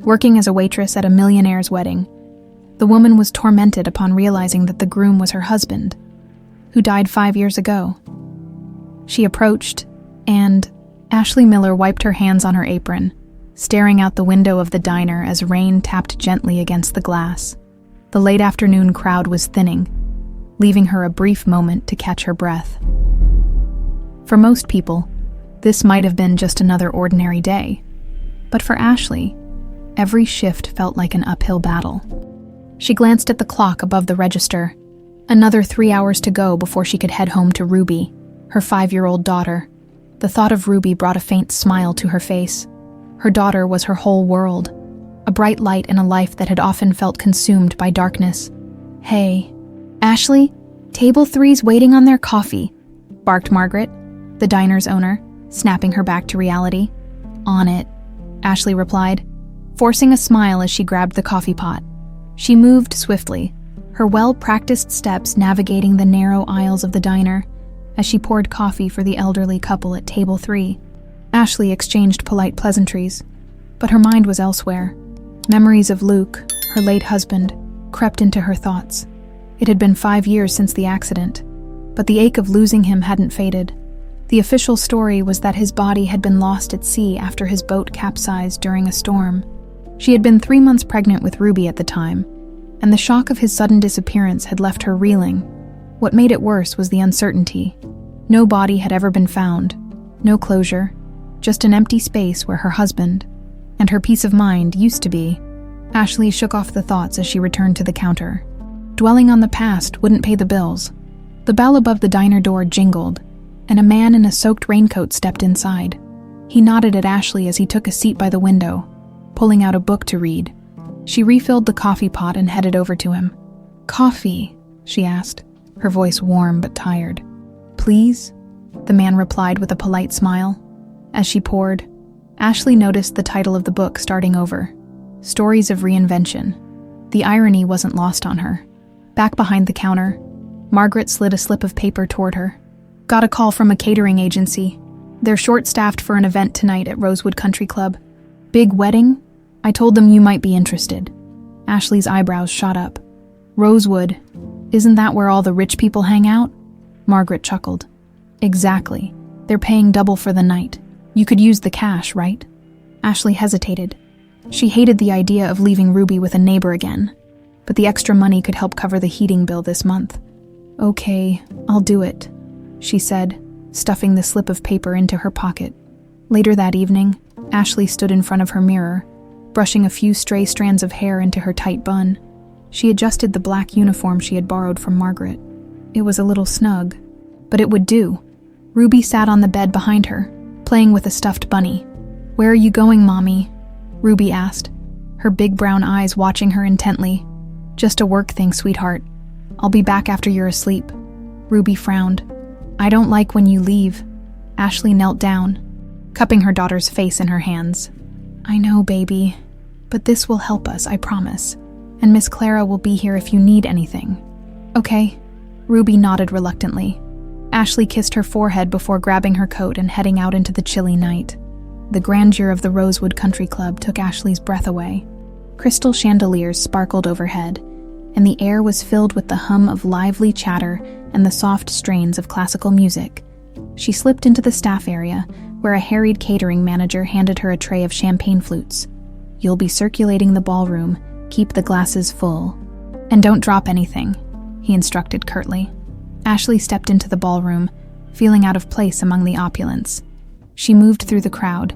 working as a waitress at a millionaire's wedding. The woman was tormented upon realizing that the groom was her husband, who died 5 years ago. She approached, and Ashley Miller wiped her hands on her apron, staring out the window of the diner as rain tapped gently against the glass. The late afternoon crowd was thinning, leaving her a brief moment to catch her breath. For most people, this might have been just another ordinary day, but for Ashley, every shift felt like an uphill battle. She glanced at the clock above the register. Another 3 hours to go before she could head home to Ruby, her 5-year-old daughter. The thought of Ruby brought a faint smile to her face. Her daughter was her whole world, a bright light in a life that had often felt consumed by darkness. "Hey, Ashley, table 3's waiting on their coffee," barked Margaret, the diner's owner, snapping her back to reality. "On it," Ashley replied, forcing a smile as she grabbed the coffee pot. She moved swiftly, her well-practiced steps navigating the narrow aisles of the diner as she poured coffee for the elderly couple at table 3. Ashley exchanged polite pleasantries, but her mind was elsewhere. Memories of Luke, her late husband, crept into her thoughts. It had been 5 years since the accident, but the ache of losing him hadn't faded. The official story was that his body had been lost at sea after his boat capsized during a storm. She had been 3 months pregnant with Ruby at the time, and the shock of his sudden disappearance had left her reeling. What made it worse was the uncertainty. No body had ever been found, no closure, just an empty space where her husband and her peace of mind used to be. Ashley shook off the thoughts as she returned to the counter. Dwelling on the past wouldn't pay the bills. The bell above the diner door jingled, and a man in a soaked raincoat stepped inside. He nodded at Ashley as he took a seat by the window, pulling out a book to read. She refilled the coffee pot and headed over to him. "Coffee?" she asked, her voice warm but tired. "Please?" the man replied with a polite smile. As she poured, Ashley noticed the title of the book starting over, Stories of Reinvention. The irony wasn't lost on her. Back behind the counter, Margaret slid a slip of paper toward her. "Got a call from a catering agency. They're short-staffed for an event tonight at Rosewood Country Club. Big wedding? I told them you might be interested." Ashley's eyebrows shot up. "Rosewood, isn't that where all the rich people hang out?" Margaret chuckled. "Exactly. They're paying double for the night. You could use the cash, right?" Ashley hesitated. She hated the idea of leaving Ruby with a neighbor again, but the extra money could help cover the heating bill this month. "Okay, I'll do it," she said, stuffing the slip of paper into her pocket. Later that evening, Ashley stood in front of her mirror, brushing a few stray strands of hair into her tight bun. She adjusted the black uniform she had borrowed from Margaret. It was a little snug, but it would do. Ruby sat on the bed behind her, playing with a stuffed bunny. "Where are you going, Mommy?" Ruby asked, her big brown eyes watching her intently. "Just a work thing, sweetheart. I'll be back after you're asleep." Ruby frowned. "I don't like when you leave." Ashley knelt down, cupping her daughter's face in her hands. "I know, baby, but this will help us, I promise. And Miss Clara will be here if you need anything." "Okay." Ruby nodded reluctantly. Ashley kissed her forehead before grabbing her coat and heading out into the chilly night. The grandeur of the Rosewood Country Club took Ashley's breath away. Crystal chandeliers sparkled overhead, and the air was filled with the hum of lively chatter and the soft strains of classical music. She slipped into the staff area, where a harried catering manager handed her a tray of champagne flutes. "You'll be circulating the ballroom. Keep the glasses full. And don't drop anything," he instructed curtly. Ashley stepped into the ballroom, feeling out of place among the opulence. She moved through the crowd,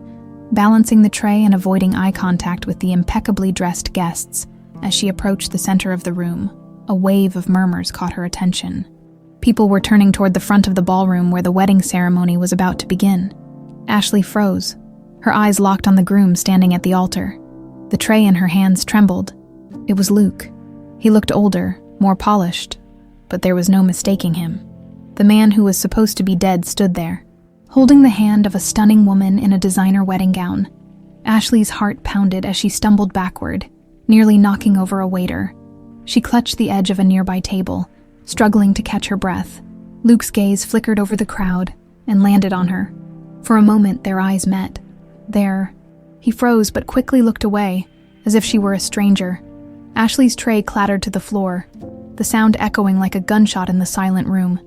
balancing the tray and avoiding eye contact with the impeccably dressed guests. As she approached the center of the room, a wave of murmurs caught her attention. People were turning toward the front of the ballroom where the wedding ceremony was about to begin. Ashley froze, her eyes locked on the groom standing at the altar. The tray in her hands trembled. It was Luke. He looked older, more polished, but there was no mistaking him. The man who was supposed to be dead stood there, holding the hand of a stunning woman in a designer wedding gown. Ashley's heart pounded as she stumbled backward, nearly knocking over a waiter. She clutched the edge of a nearby table, struggling to catch her breath. Luke's gaze flickered over the crowd and landed on her. For a moment, their eyes met. He froze but quickly looked away, as if she were a stranger. Ashley's tray clattered to the floor, the sound echoing like a gunshot in the silent room.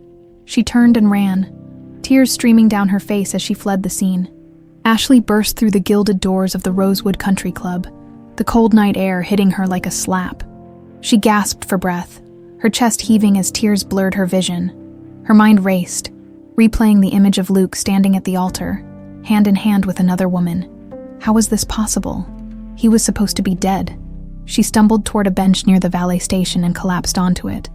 She turned and ran, tears streaming down her face as she fled the scene. Ashley burst through the gilded doors of the Rosewood Country Club, the cold night air hitting her like a slap. She gasped for breath, her chest heaving as tears blurred her vision. Her mind raced, replaying the image of Luke standing at the altar, hand in hand with another woman. How was this possible? He was supposed to be dead. She stumbled toward a bench near the valet station and collapsed onto it.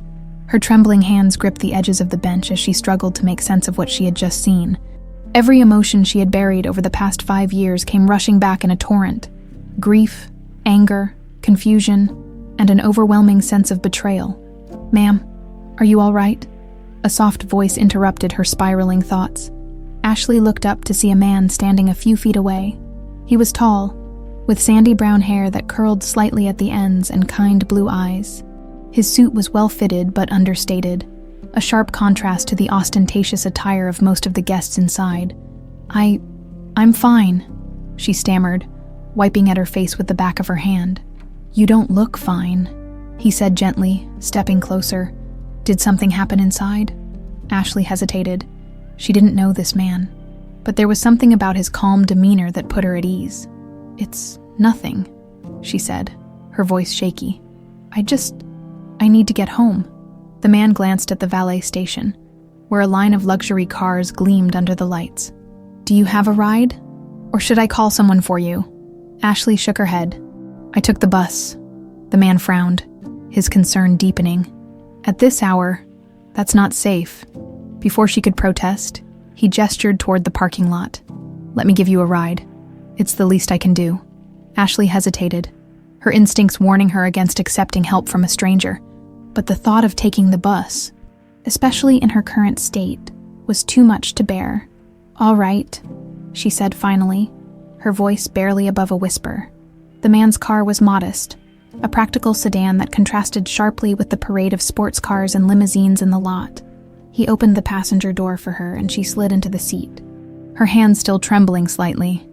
Her trembling hands gripped the edges of the bench as she struggled to make sense of what she had just seen. Every emotion she had buried over the past 5 years came rushing back in a torrent. Grief, anger, confusion, and an overwhelming sense of betrayal. "Ma'am, are you all right?" A soft voice interrupted her spiraling thoughts. Ashley looked up to see a man standing a few feet away. He was tall, with sandy brown hair that curled slightly at the ends and kind blue eyes. His suit was well-fitted but understated, a sharp contrast to the ostentatious attire of most of the guests inside. I'm fine," she stammered, wiping at her face with the back of her hand. "You don't look fine," he said gently, stepping closer. "Did something happen inside?" Ashley hesitated. She didn't know this man, but there was something about his calm demeanor that put her at ease. "It's nothing," she said, her voice shaky. I need to get home." The man glanced at the valet station, where a line of luxury cars gleamed under the lights. "Do you have a ride? Or should I call someone for you?" Ashley shook her head. "I took the bus." The man frowned, his concern deepening. "At this hour, that's not safe." Before she could protest, he gestured toward the parking lot. "Let me give you a ride. It's the least I can do." Ashley hesitated, her instincts warning her against accepting help from a stranger. But the thought of taking the bus, especially in her current state, was too much to bear. "All right," she said finally, her voice barely above a whisper. The man's car was modest, a practical sedan that contrasted sharply with the parade of sports cars and limousines in the lot. He opened the passenger door for her and she slid into the seat, her hand still trembling slightly.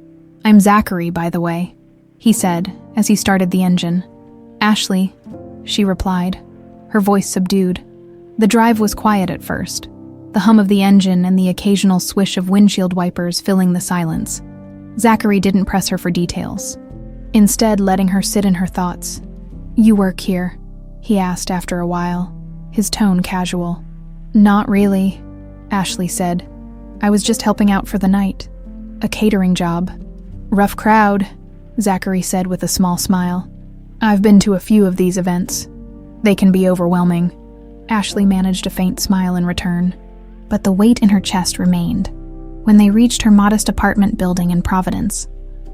"I'm Zachary, by the way," he said as he started the engine. "Ashley," she replied, her voice subdued. The drive was quiet at first, the hum of the engine and the occasional swish of windshield wipers filling the silence. Zachary didn't press her for details, instead letting her sit in her thoughts. "You work here?" he asked after a while, his tone casual. "Not really," Ashley said. "I was just helping out for the night. A catering job." "Rough crowd," Zachary said with a small smile. "I've been to a few of these events. They can be overwhelming." Ashley managed a faint smile in return, but the weight in her chest remained. When they reached her modest apartment building in Providence,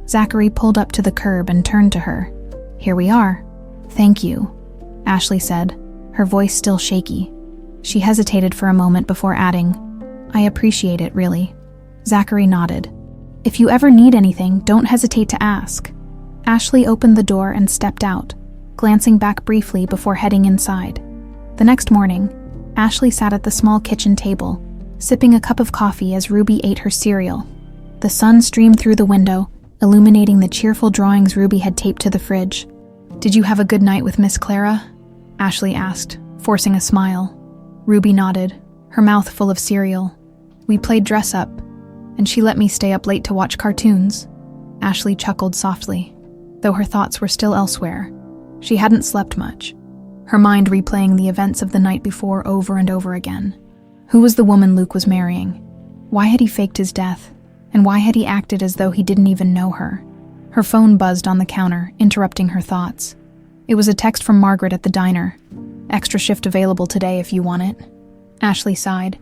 Zachary pulled up to the curb and turned to her. "Here we are." "Thank you," Ashley said, her voice still shaky. She hesitated for a moment before adding, "I appreciate it, really." Zachary nodded. "If you ever need anything, don't hesitate to ask." Ashley opened the door and stepped out, glancing back briefly before heading inside. The next morning, Ashley sat at the small kitchen table, sipping a cup of coffee as Ruby ate her cereal. The sun streamed through the window, illuminating the cheerful drawings Ruby had taped to the fridge. "Did you have a good night with Miss Clara?" Ashley asked, forcing a smile. Ruby nodded, her mouth full of cereal. "We played dress-up, and she let me stay up late to watch cartoons." Ashley chuckled softly, though her thoughts were still elsewhere. She hadn't slept much, her mind replaying the events of the night before over and over again. Who was the woman Luke was marrying? Why had he faked his death? And why had he acted as though he didn't even know her? Her phone buzzed on the counter, interrupting her thoughts. It was a text from Margaret at the diner. "Extra shift available today if you want it." Ashley sighed.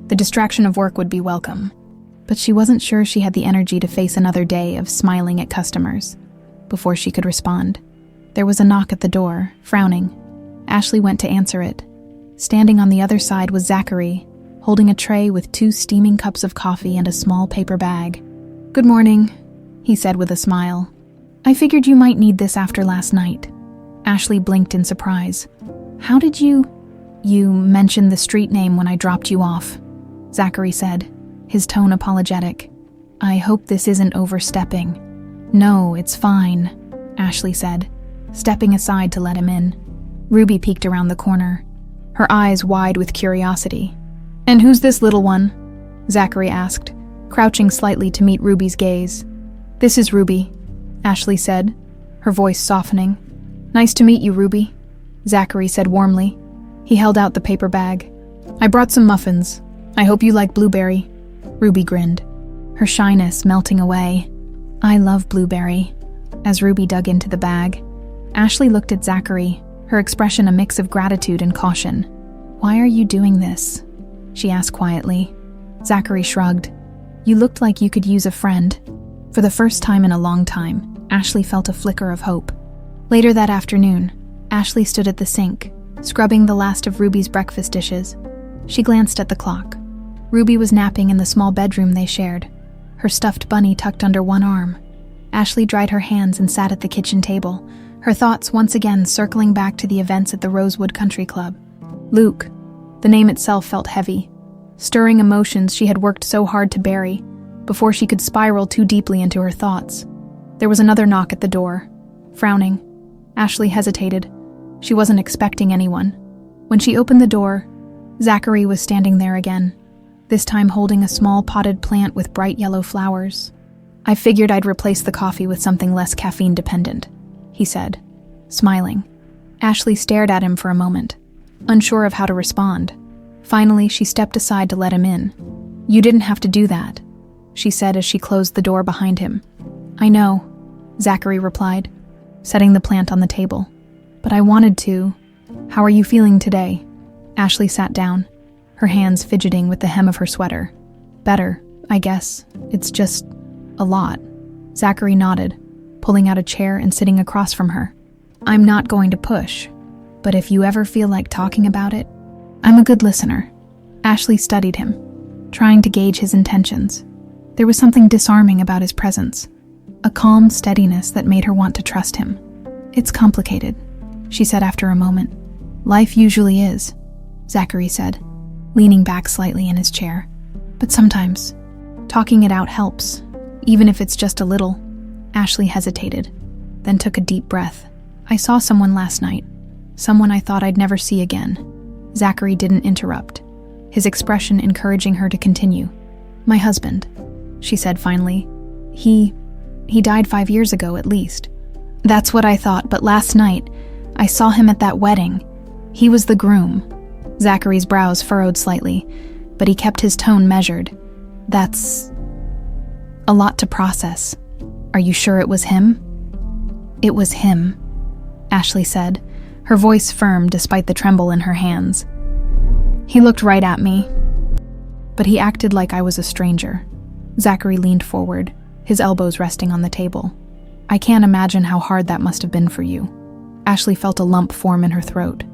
The distraction of work would be welcome, but she wasn't sure she had the energy to face another day of smiling at customers. Before she could respond, there was a knock at the door, frowning. Ashley went to answer it. Standing on the other side was Zachary, holding a tray with 2 steaming cups of coffee and a small paper bag. "Good morning," he said with a smile. "I figured you might need this after last night." Ashley blinked in surprise. "How did you mentioned the street name when I dropped you off," Zachary said, his tone apologetic. "I hope this isn't overstepping." "No, it's fine," Ashley said, stepping aside to let him in. Ruby peeked around the corner, her eyes wide with curiosity. "And who's this little one?" Zachary asked, crouching slightly to meet Ruby's gaze. "This is Ruby," Ashley said, her voice softening. "Nice to meet you, Ruby," Zachary said warmly. He held out the paper bag. "I brought some muffins. I hope you like blueberry." Ruby grinned, her shyness melting away. "I love blueberry." As Ruby dug into the bag, Ashley looked at Zachary, her expression a mix of gratitude and caution. "Why are you doing this?" she asked quietly. Zachary shrugged. "You looked like you could use a friend." For the first time in a long time, Ashley felt a flicker of hope. Later that afternoon, Ashley stood at the sink, scrubbing the last of Ruby's breakfast dishes. She glanced at the clock. Ruby was napping in the small bedroom they shared, her stuffed bunny tucked under one arm. Ashley dried her hands and sat at the kitchen table, her thoughts once again circling back to the events at the Rosewood Country Club. Luke. The name itself felt heavy, stirring emotions she had worked so hard to bury, before she could spiral too deeply into her thoughts. There was another knock at the door. Frowning, Ashley hesitated. She wasn't expecting anyone. When she opened the door, Zachary was standing there again, this time holding a small potted plant with bright yellow flowers. "I figured I'd replace the coffee with something less caffeine-dependent," he said, smiling. Ashley stared at him for a moment, unsure of how to respond. Finally, she stepped aside to let him in. "You didn't have to do that," she said as she closed the door behind him. "I know," Zachary replied, setting the plant on the table. "But I wanted to. How are you feeling today?" Ashley sat down, her hands fidgeting with the hem of her sweater. "Better, I guess. It's just a lot." Zachary nodded, pulling out a chair and sitting across from her. "I'm not going to push, but if you ever feel like talking about it, I'm a good listener." Ashley studied him, trying to gauge his intentions. There was something disarming about his presence, a calm steadiness that made her want to trust him. "It's complicated," she said after a moment. "Life usually is," Zachary said, leaning back slightly in his chair. "But sometimes, talking it out helps, even if it's just a little." Ashley hesitated, then took a deep breath. "I saw someone last night, someone I thought I'd never see again." Zachary didn't interrupt, his expression encouraging her to continue. "My husband," she said finally. He died 5 years ago at least." "That's what I thought, but last night, I saw him at that wedding. He was the groom." Zachary's brows furrowed slightly, but he kept his tone measured. "That's a lot to process. Are you sure it was him?" "It was him," Ashley said, her voice firm despite the tremble in her hands. "He looked right at me, but he acted like I was a stranger." Zachary leaned forward, his elbows resting on the table. "I can't imagine how hard that must have been for you." Ashley felt a lump form in her throat.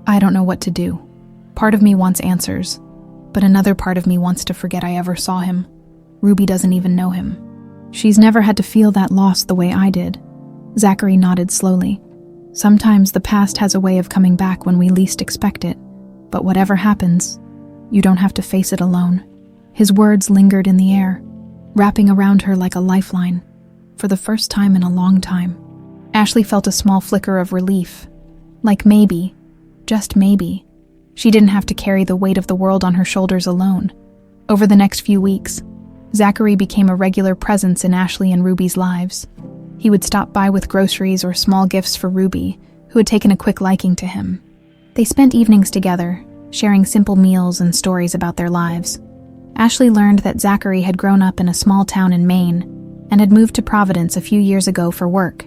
"I don't know what to do. Part of me wants answers, but another part of me wants to forget I ever saw him. Ruby doesn't even know him. She's never had to feel that loss the way I did." Zachary nodded slowly. "Sometimes the past has a way of coming back when we least expect it, but whatever happens, you don't have to face it alone." His words lingered in the air, wrapping around her like a lifeline. For the first time in a long time, Ashley felt a small flicker of relief. Like maybe, just maybe, she didn't have to carry the weight of the world on her shoulders alone. Over the next few weeks, Zachary became a regular presence in Ashley and Ruby's lives. He would stop by with groceries or small gifts for Ruby, who had taken a quick liking to him. They spent evenings together, sharing simple meals and stories about their lives. Ashley learned that Zachary had grown up in a small town in Maine and had moved to Providence a few years ago for work.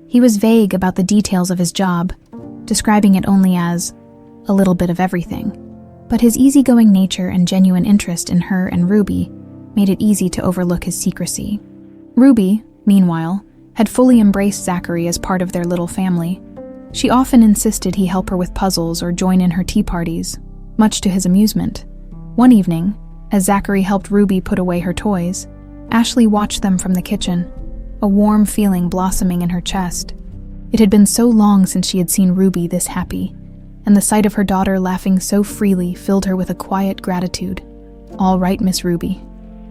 He was vague about the details of his job, describing it only as a little bit of everything. But his easygoing nature and genuine interest in her and Ruby made it easy to overlook his secrecy. Ruby, meanwhile, had fully embraced Zachary as part of their little family. She often insisted he help her with puzzles or join in her tea parties, much to his amusement. One evening, as Zachary helped Ruby put away her toys, Ashley watched them from the kitchen, a warm feeling blossoming in her chest. It had been so long since she had seen Ruby this happy, and the sight of her daughter laughing so freely filled her with a quiet gratitude. "All right, Miss Ruby,"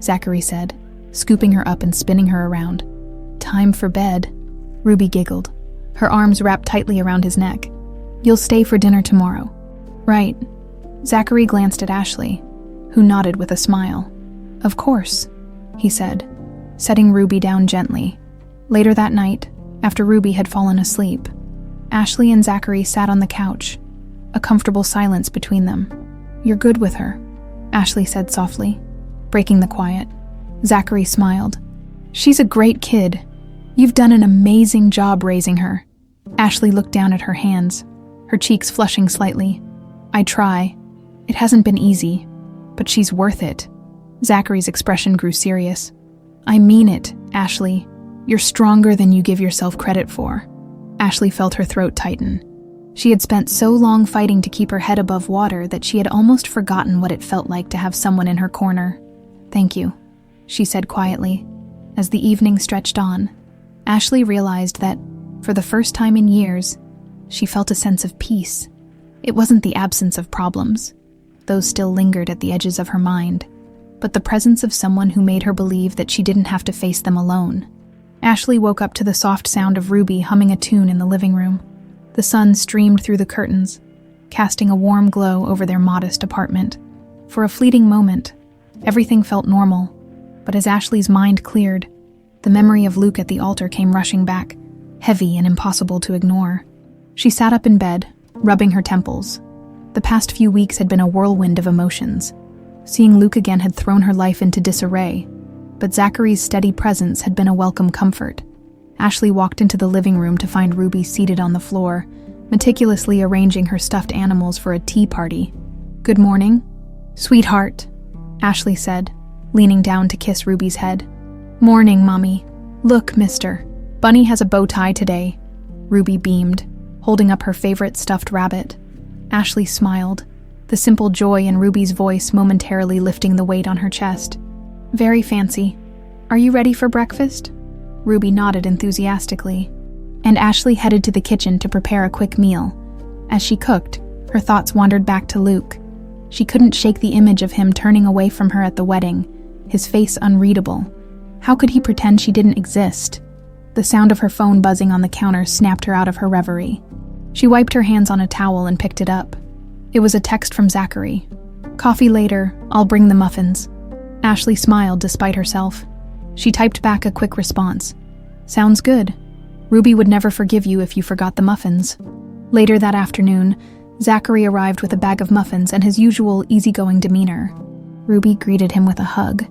Zachary said, scooping her up and spinning her around. "Time for bed." Ruby giggled, her arms wrapped tightly around his neck. "You'll stay for dinner tomorrow." "Right." Zachary glanced at Ashley, who nodded with a smile. "Of course," he said, setting Ruby down gently. Later that night, after Ruby had fallen asleep, Ashley and Zachary sat on the couch, a comfortable silence between them. "You're good with her," Ashley said softly, breaking the quiet. Zachary smiled. "She's a great kid. You've done an amazing job raising her." Ashley looked down at her hands, her cheeks flushing slightly. "I try. It hasn't been easy, but she's worth it." Zachary's expression grew serious. "I mean it, Ashley. You're stronger than you give yourself credit for." Ashley felt her throat tighten. She had spent so long fighting to keep her head above water that she had almost forgotten what it felt like to have someone in her corner. "Thank you," she said quietly. As the evening stretched on, Ashley realized that, for the first time in years, she felt a sense of peace. It wasn't the absence of problems. Those still lingered at the edges of her mind, but the presence of someone who made her believe that she didn't have to face them alone. Ashley woke up to the soft sound of Ruby humming a tune in the living room. The sun streamed through the curtains, casting a warm glow over their modest apartment. For a fleeting moment, everything felt normal, but as Ashley's mind cleared, the memory of Luke at the altar came rushing back, heavy and impossible to ignore. She sat up in bed, rubbing her temples. The past few weeks had been a whirlwind of emotions. Seeing Luke again had thrown her life into disarray, but Zachary's steady presence had been a welcome comfort. Ashley walked into the living room to find Ruby seated on the floor, meticulously arranging her stuffed animals for a tea party. "Good morning, sweetheart," Ashley said, leaning down to kiss Ruby's head. "Morning, Mommy. Look, mister. Bunny has a bow tie today." Ruby beamed, holding up her favorite stuffed rabbit. Ashley smiled, the simple joy in Ruby's voice momentarily lifting the weight on her chest. "Very fancy. Are you ready for breakfast?" Ruby nodded enthusiastically, and Ashley headed to the kitchen to prepare a quick meal. As she cooked, her thoughts wandered back to Luke. She couldn't shake the image of him turning away from her at the wedding, his face unreadable. How could he pretend she didn't exist? The sound of her phone buzzing on the counter snapped her out of her reverie. She wiped her hands on a towel and picked it up. It was a text from Zachary. "Coffee later, I'll bring the muffins." Ashley smiled despite herself. She typed back a quick response. "Sounds good. Ruby would never forgive you if you forgot the muffins." Later that afternoon, Zachary arrived with a bag of muffins and his usual easygoing demeanor. Ruby greeted him with a hug,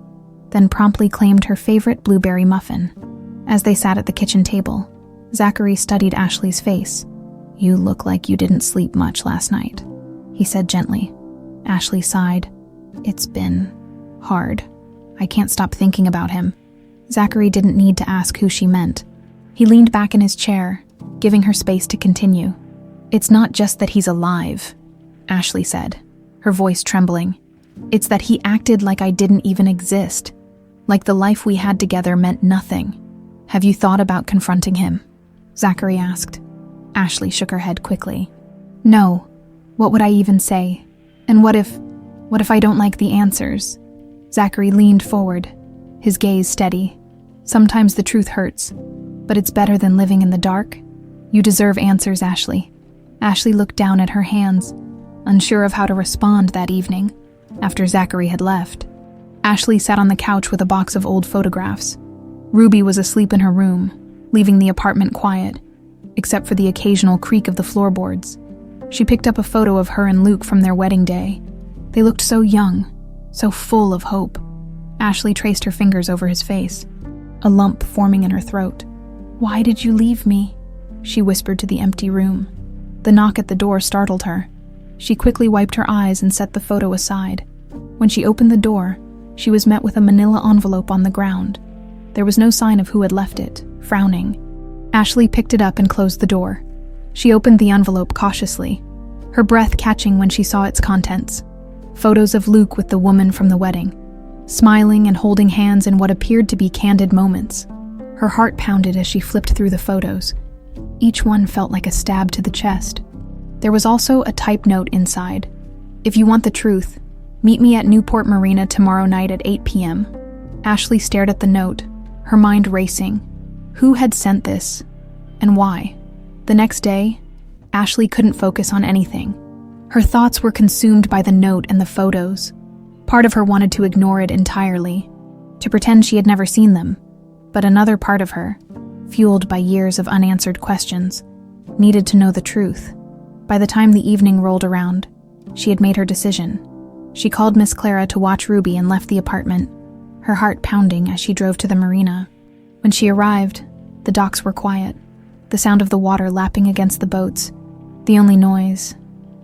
then promptly claimed her favorite blueberry muffin. As they sat at the kitchen table, Zachary studied Ashley's face. "You look like you didn't sleep much last night," he said gently. Ashley sighed. "It's been hard. I can't stop thinking about him." Zachary didn't need to ask who she meant. He leaned back in his chair, giving her space to continue. "It's not just that he's alive," Ashley said, her voice trembling. "It's that he acted like I didn't even exist, like the life we had together meant nothing." "Have you thought about confronting him?" Zachary asked. Ashley shook her head quickly. "No. What would I even say? And what if I don't like the answers?" Zachary leaned forward, his gaze steady. "Sometimes the truth hurts, but it's better than living in the dark. You deserve answers, Ashley." Ashley looked down at her hands, unsure of how to respond that evening, after Zachary had left. Ashley sat on the couch with a box of old photographs. Ruby was asleep in her room, leaving the apartment quiet, except for the occasional creak of the floorboards. She picked up a photo of her and Luke from their wedding day. They looked so young, so full of hope. Ashley traced her fingers over his face, a lump forming in her throat. "Why did you leave me?" she whispered to the empty room. The knock at the door startled her. She quickly wiped her eyes and set the photo aside. When she opened the door, she was met with a manila envelope on the ground. There was no sign of who had left it, frowning. Ashley picked it up and closed the door. She opened the envelope cautiously, her breath catching when she saw its contents. Photos of Luke with the woman from the wedding, smiling and holding hands in what appeared to be candid moments. Her heart pounded as she flipped through the photos. Each one felt like a stab to the chest. There was also a typed note inside. "If you want the truth, meet me at Newport Marina tomorrow night at 8 p.m. Ashley stared at the note, her mind racing. Who had sent this? And why? The next day, Ashley couldn't focus on anything. Her thoughts were consumed by the note and the photos. Part of her wanted to ignore it entirely, to pretend she had never seen them. But another part of her, fueled by years of unanswered questions, needed to know the truth. By the time the evening rolled around, she had made her decision. She called Miss Clara to watch Ruby and left the apartment, her heart pounding as she drove to the marina. When she arrived, the docks were quiet, the sound of the water lapping against the boats. The only noise,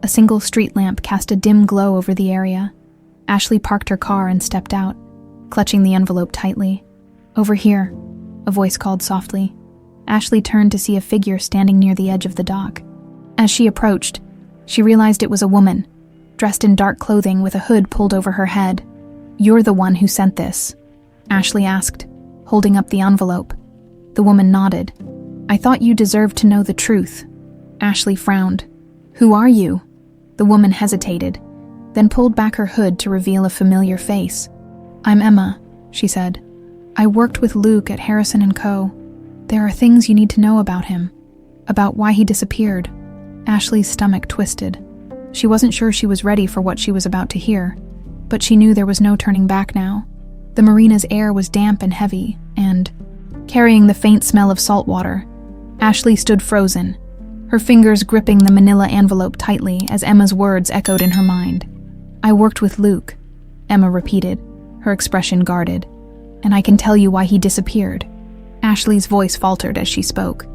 a single street lamp cast a dim glow over the area. Ashley parked her car and stepped out, clutching the envelope tightly. "Over here," a voice called softly. Ashley turned to see a figure standing near the edge of the dock. As she approached, she realized it was a woman, dressed in dark clothing with a hood pulled over her head. "You're the one who sent this?" Ashley asked, holding up the envelope. The woman nodded. "I thought you deserved to know the truth." Ashley frowned. "Who are you?" The woman hesitated, then pulled back her hood to reveal a familiar face. "I'm Emma," she said. "I worked with Luke at Harrison & Co. There are things you need to know about him, about why he disappeared." Ashley's stomach twisted. She wasn't sure she was ready for what she was about to hear, but she knew there was no turning back now. The marina's air was damp and heavy, and, carrying the faint smell of salt water, Ashley stood frozen, her fingers gripping the manila envelope tightly as Emma's words echoed in her mind. "I worked with Luke," Emma repeated, her expression guarded, "and I can tell you why he disappeared." Ashley's voice faltered as she spoke.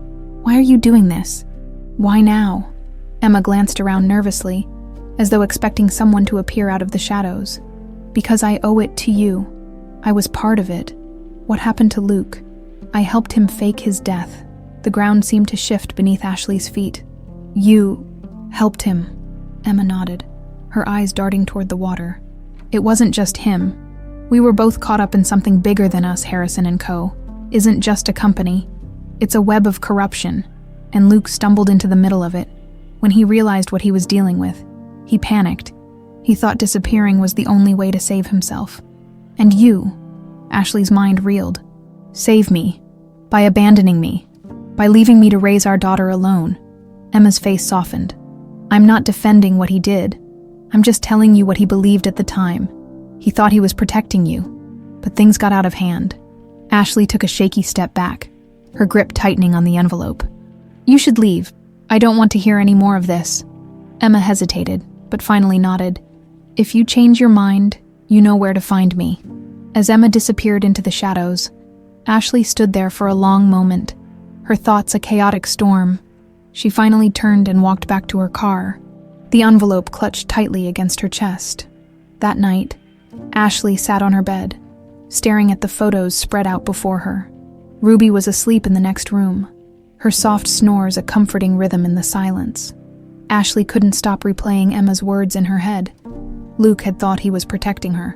"Why are you doing this? Why now?" Emma glanced around nervously, as though expecting someone to appear out of the shadows. "Because I owe it to you. I was part of it. What happened to Luke? I helped him fake his death." The ground seemed to shift beneath Ashley's feet. "You helped him," Emma nodded, her eyes darting toward the water. "It wasn't just him. We were both caught up in something bigger than us. Harrison & Co. isn't just a company. It's a web of corruption, and Luke stumbled into the middle of it. When he realized what he was dealing with, he panicked. He thought disappearing was the only way to save himself. And you," Ashley's mind reeled, "save me, by abandoning me, by leaving me to raise our daughter alone." Emma's face softened. "I'm not defending what he did. I'm just telling you what he believed at the time. He thought he was protecting you, but things got out of hand." Ashley took a shaky step back, her grip tightening on the envelope. "You should leave. I don't want to hear any more of this." Emma hesitated, but finally nodded. "If you change your mind, you know where to find me." As Emma disappeared into the shadows, Ashley stood there for a long moment, her thoughts a chaotic storm. She finally turned and walked back to her car, the envelope clutched tightly against her chest. That night, Ashley sat on her bed, staring at the photos spread out before her. Ruby was asleep in the next room, her soft snores a comforting rhythm in the silence. Ashley couldn't stop replaying Emma's words in her head. Luke had thought he was protecting her.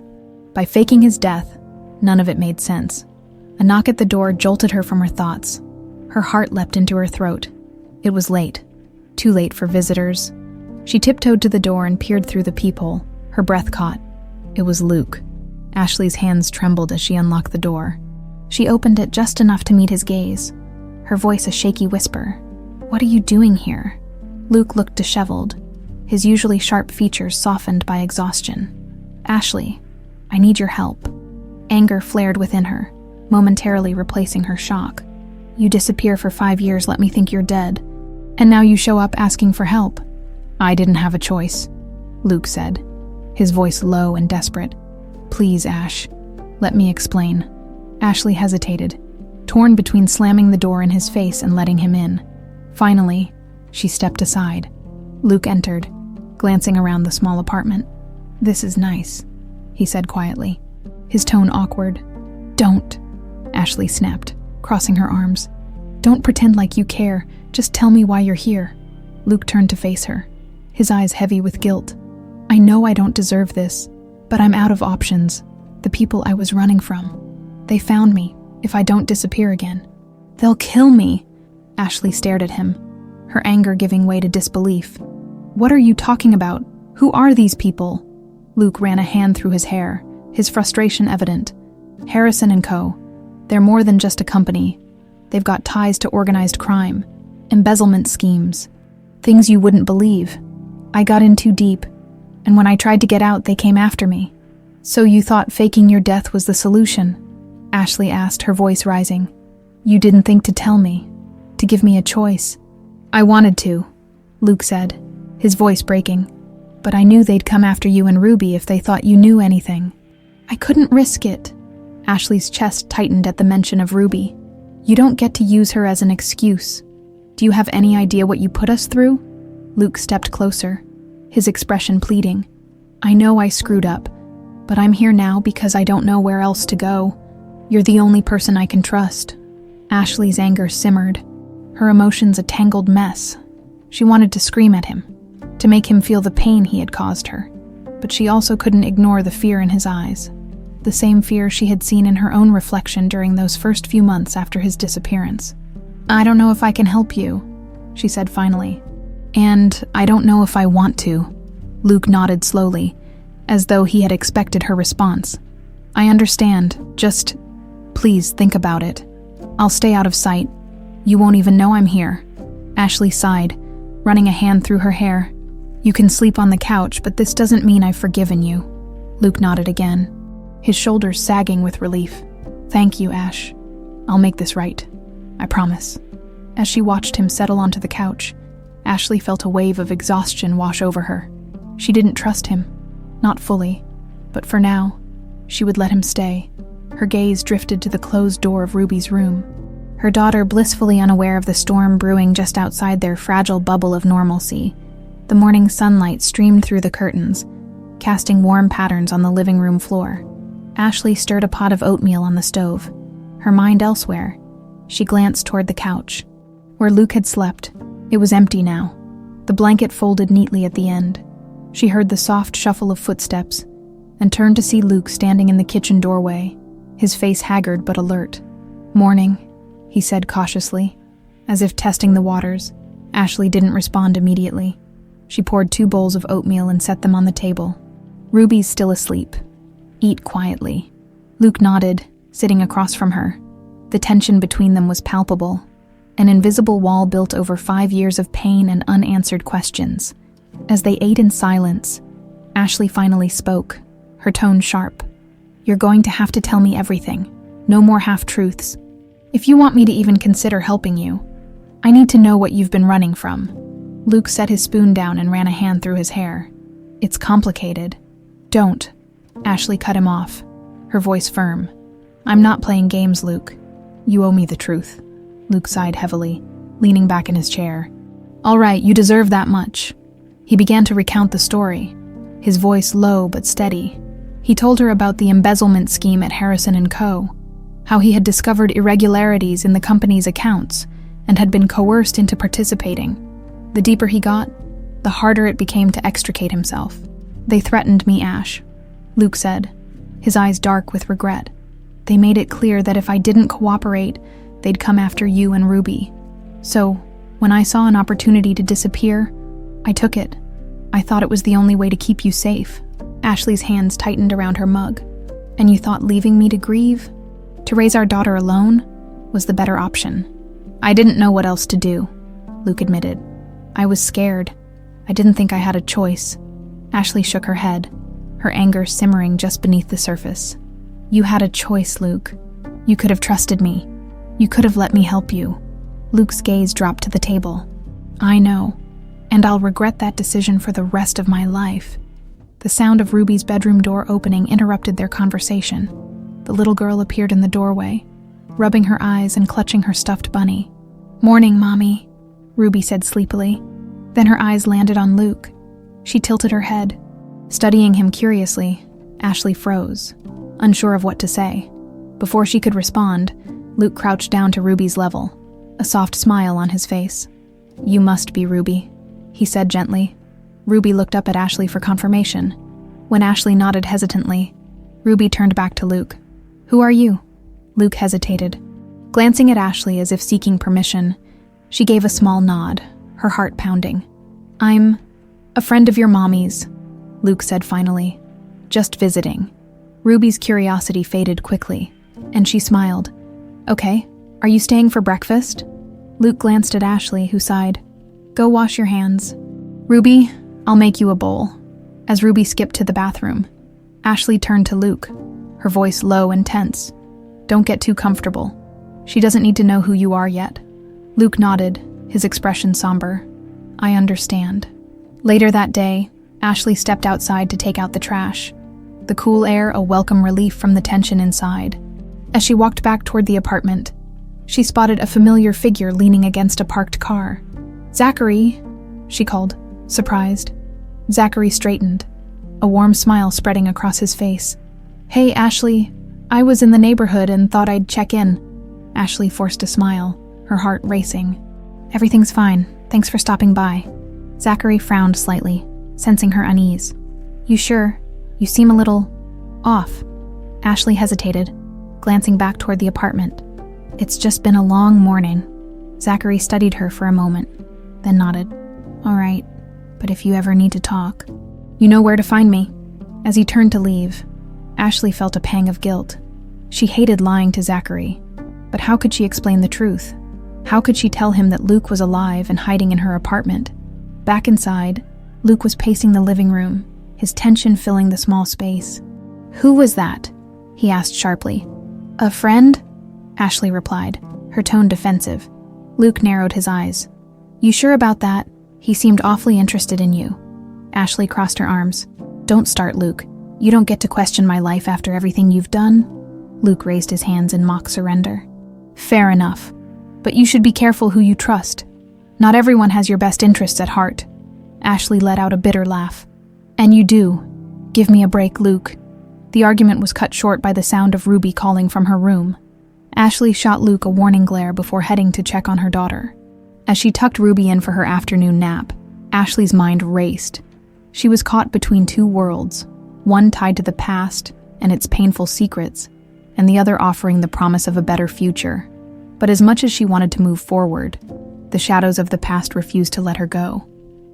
By faking his death, none of it made sense. A knock at the door jolted her from her thoughts. Her heart leapt into her throat. It was late. Too late for visitors. She tiptoed to the door and peered through the peephole, her breath caught. It was Luke. Ashley's hands trembled as she unlocked the door. She opened it just enough to meet his gaze, her voice a shaky whisper. "What are you doing here?" Luke looked disheveled, his usually sharp features softened by exhaustion. "Ashley, I need your help." Anger flared within her, momentarily replacing her shock. "You disappear for 5 years, let me think you're dead. And now you show up asking for help." "I didn't have a choice," Luke said, his voice low and desperate. "Please, Ash, let me explain." Ashley hesitated, torn between slamming the door in his face and letting him in. Finally, she stepped aside. Luke entered, glancing around the small apartment. "This is nice," he said quietly, his tone awkward. "Don't," Ashley snapped, crossing her arms. "Don't pretend like you care, just tell me why you're here." Luke turned to face her, his eyes heavy with guilt. "I know I don't deserve this, but I'm out of options. The people I was running from. They found me. If I don't disappear again, they'll kill me." Ashley stared at him, her anger giving way to disbelief. "What are you talking about? Who are these people?" Luke ran a hand through his hair, his frustration evident. "Harrison & Co. They're more than just a company. They've got ties to organized crime. Embezzlement schemes. Things you wouldn't believe. I got in too deep, and when I tried to get out, they came after me. So you thought faking your death was the solution? Ashley asked, her voice rising. You didn't think to tell me, to give me a choice. I wanted to, Luke said, his voice breaking. But I knew they'd come after you and Ruby if they thought you knew anything. I couldn't risk it. Ashley's chest tightened at the mention of Ruby. You don't get to use her as an excuse. Do you have any idea what you put us through? Luke stepped closer, his expression pleading. I know I screwed up, but I'm here now because I don't know where else to go. You're the only person I can trust. Ashley's anger simmered, her emotions a tangled mess. She wanted to scream at him, to make him feel the pain he had caused her, but she also couldn't ignore the fear in his eyes, the same fear she had seen in her own reflection during those first few months after his disappearance. I don't know if I can help you, she said finally. And I don't know if I want to. Luke nodded slowly, as though he had expected her response. I understand, just please think about it. I'll stay out of sight. You won't even know I'm here. Ashley sighed, running a hand through her hair. You can sleep on the couch, but this doesn't mean I've forgiven you. Luke nodded again, his shoulders sagging with relief. Thank you, Ash. I'll make this right. I promise. As she watched him settle onto the couch, Ashley felt a wave of exhaustion wash over her. She didn't trust him, not fully, but for now, she would let him stay. Her gaze drifted to the closed door of Ruby's room, her daughter blissfully unaware of the storm brewing just outside their fragile bubble of normalcy. The morning sunlight streamed through the curtains, casting warm patterns on the living room floor. Ashley stirred a pot of oatmeal on the stove, her mind elsewhere. She glanced toward the couch. Where Luke had slept, it was empty now, the blanket folded neatly at the end. She heard the soft shuffle of footsteps and turned to see Luke standing in the kitchen doorway, his face haggard but alert. Morning, he said cautiously, as if testing the waters. Ashley didn't respond immediately. She poured 2 bowls of oatmeal and set them on the table. Ruby's still asleep. Eat quietly. Luke nodded, sitting across from her. The tension between them was palpable, an invisible wall built over 5 years of pain and unanswered questions. As they ate in silence, Ashley finally spoke, her tone sharp. You're going to have to tell me everything. No more half-truths. If you want me to even consider helping you, I need to know what you've been running from. Luke set his spoon down and ran a hand through his hair. It's complicated. Don't. Ashley cut him off, her voice firm. I'm not playing games, Luke. You owe me the truth. Luke sighed heavily, leaning back in his chair. All right, you deserve that much. He began to recount the story, his voice low but steady. He told her about the embezzlement scheme at Harrison & Co., how he had discovered irregularities in the company's accounts and had been coerced into participating. The deeper he got, the harder it became to extricate himself. They threatened me, Ash, Luke said, his eyes dark with regret. They made it clear that if I didn't cooperate, they'd come after you and Ruby. So, when I saw an opportunity to disappear, I took it. I thought it was the only way to keep you safe. Ashley's hands tightened around her mug. And you thought leaving me to grieve, to raise our daughter alone, was the better option. I didn't know what else to do, Luke admitted. I was scared. I didn't think I had a choice. Ashley shook her head, her anger simmering just beneath the surface. You had a choice, Luke. You could have trusted me. You could have let me help you. Luke's gaze dropped to the table. I know, and I'll regret that decision for the rest of my life. The sound of Ruby's bedroom door opening interrupted their conversation. The little girl appeared in the doorway, rubbing her eyes and clutching her stuffed bunny. Morning, Mommy, Ruby said sleepily. Then her eyes landed on Luke. She tilted her head. Studying him curiously, Ashley froze, unsure of what to say. Before she could respond, Luke crouched down to Ruby's level, a soft smile on his face. You must be Ruby, he said gently. Ruby looked up at Ashley for confirmation. When Ashley nodded hesitantly, Ruby turned back to Luke. Who are you? Luke hesitated. Glancing at Ashley as if seeking permission, she gave a small nod, her heart pounding. I'm a friend of your mommy's, Luke said finally. Just visiting. Ruby's curiosity faded quickly, and she smiled. Okay, are you staying for breakfast? Luke glanced at Ashley, who sighed. "Go wash your hands. Ruby, I'll make you a bowl." As Ruby skipped to the bathroom, Ashley turned to Luke, her voice low and tense. "Don't get too comfortable. She doesn't need to know who you are yet." Luke nodded, his expression somber. "I understand." Later that day, Ashley stepped outside to take out the trash, the cool air a welcome relief from the tension inside. As she walked back toward the apartment, she spotted a familiar figure leaning against a parked car. "Zachary," she called, surprised. Zachary straightened, a warm smile spreading across his face. "Hey, Ashley, I was in the neighborhood and thought I'd check in." Ashley forced a smile, her heart racing. "Everything's fine. Thanks for stopping by." Zachary frowned slightly, sensing her unease. "You sure? You seem a little off." Ashley hesitated, glancing back toward the apartment. "It's just been a long morning." Zachary studied her for a moment, then nodded. "All right, but if you ever need to talk, you know where to find me." As he turned to leave, Ashley felt a pang of guilt. She hated lying to Zachary, but how could she explain the truth? How could she tell him that Luke was alive and hiding in her apartment? Back inside, Luke was pacing the living room, his tension filling the small space. "Who was that?" he asked sharply. "A friend?" Ashley replied, her tone defensive. Luke narrowed his eyes. "You sure about that? He seemed awfully interested in you." Ashley crossed her arms. "Don't start, Luke. You don't get to question my life after everything you've done." Luke raised his hands in mock surrender. "Fair enough. But you should be careful who you trust. Not everyone has your best interests at heart." Ashley let out a bitter laugh. "And you do. Give me a break, Luke." The argument was cut short by the sound of Ruby calling from her room. Ashley shot Luke a warning glare before heading to check on her daughter. As she tucked Ruby in for her afternoon nap, Ashley's mind raced. She was caught between two worlds, one tied to the past and its painful secrets, and the other offering the promise of a better future. But as much as she wanted to move forward, the shadows of the past refused to let her go.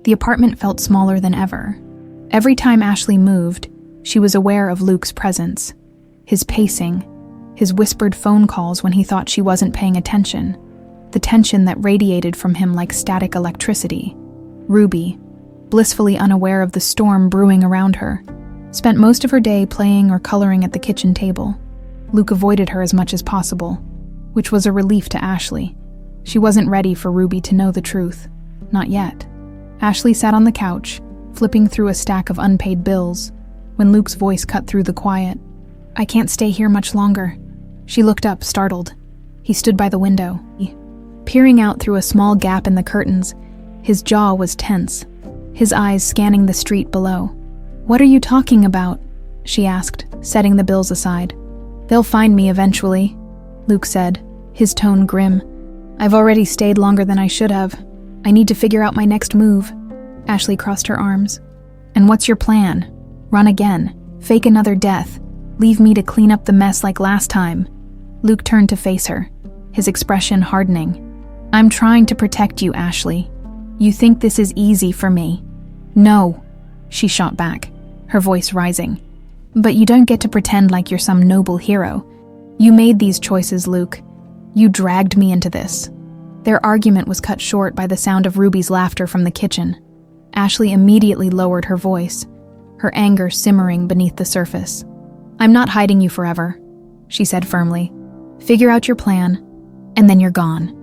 The apartment felt smaller than ever. Every time Ashley moved, she was aware of Luke's presence, his pacing, his whispered phone calls when he thought she wasn't paying attention, the tension that radiated from him like static electricity. Ruby, blissfully unaware of the storm brewing around her, spent most of her day playing or coloring at the kitchen table. Luke avoided her as much as possible, which was a relief to Ashley. She wasn't ready for Ruby to know the truth. Not yet. Ashley sat on the couch, flipping through a stack of unpaid bills, when Luke's voice cut through the quiet. "I can't stay here much longer." She looked up, startled. He stood by the window. Peering out through a small gap in the curtains, his jaw was tense, his eyes scanning the street below. "What are you talking about?" she asked, setting the bills aside. "They'll find me eventually," Luke said, his tone grim. "I've already stayed longer than I should have. I need to figure out my next move." Ashley crossed her arms. "And what's your plan? Run again? Fake another death? Leave me to clean up the mess like last time?" Luke turned to face her, his expression hardening. "I'm trying to protect you, Ashley. You think this is easy for me?" "No," she shot back, her voice rising. "But you don't get to pretend like you're some noble hero. You made these choices, Luke. You dragged me into this." Their argument was cut short by the sound of Ruby's laughter from the kitchen. Ashley immediately lowered her voice, her anger simmering beneath the surface. "I'm not hiding you forever," she said firmly. "Figure out your plan, and then you're gone."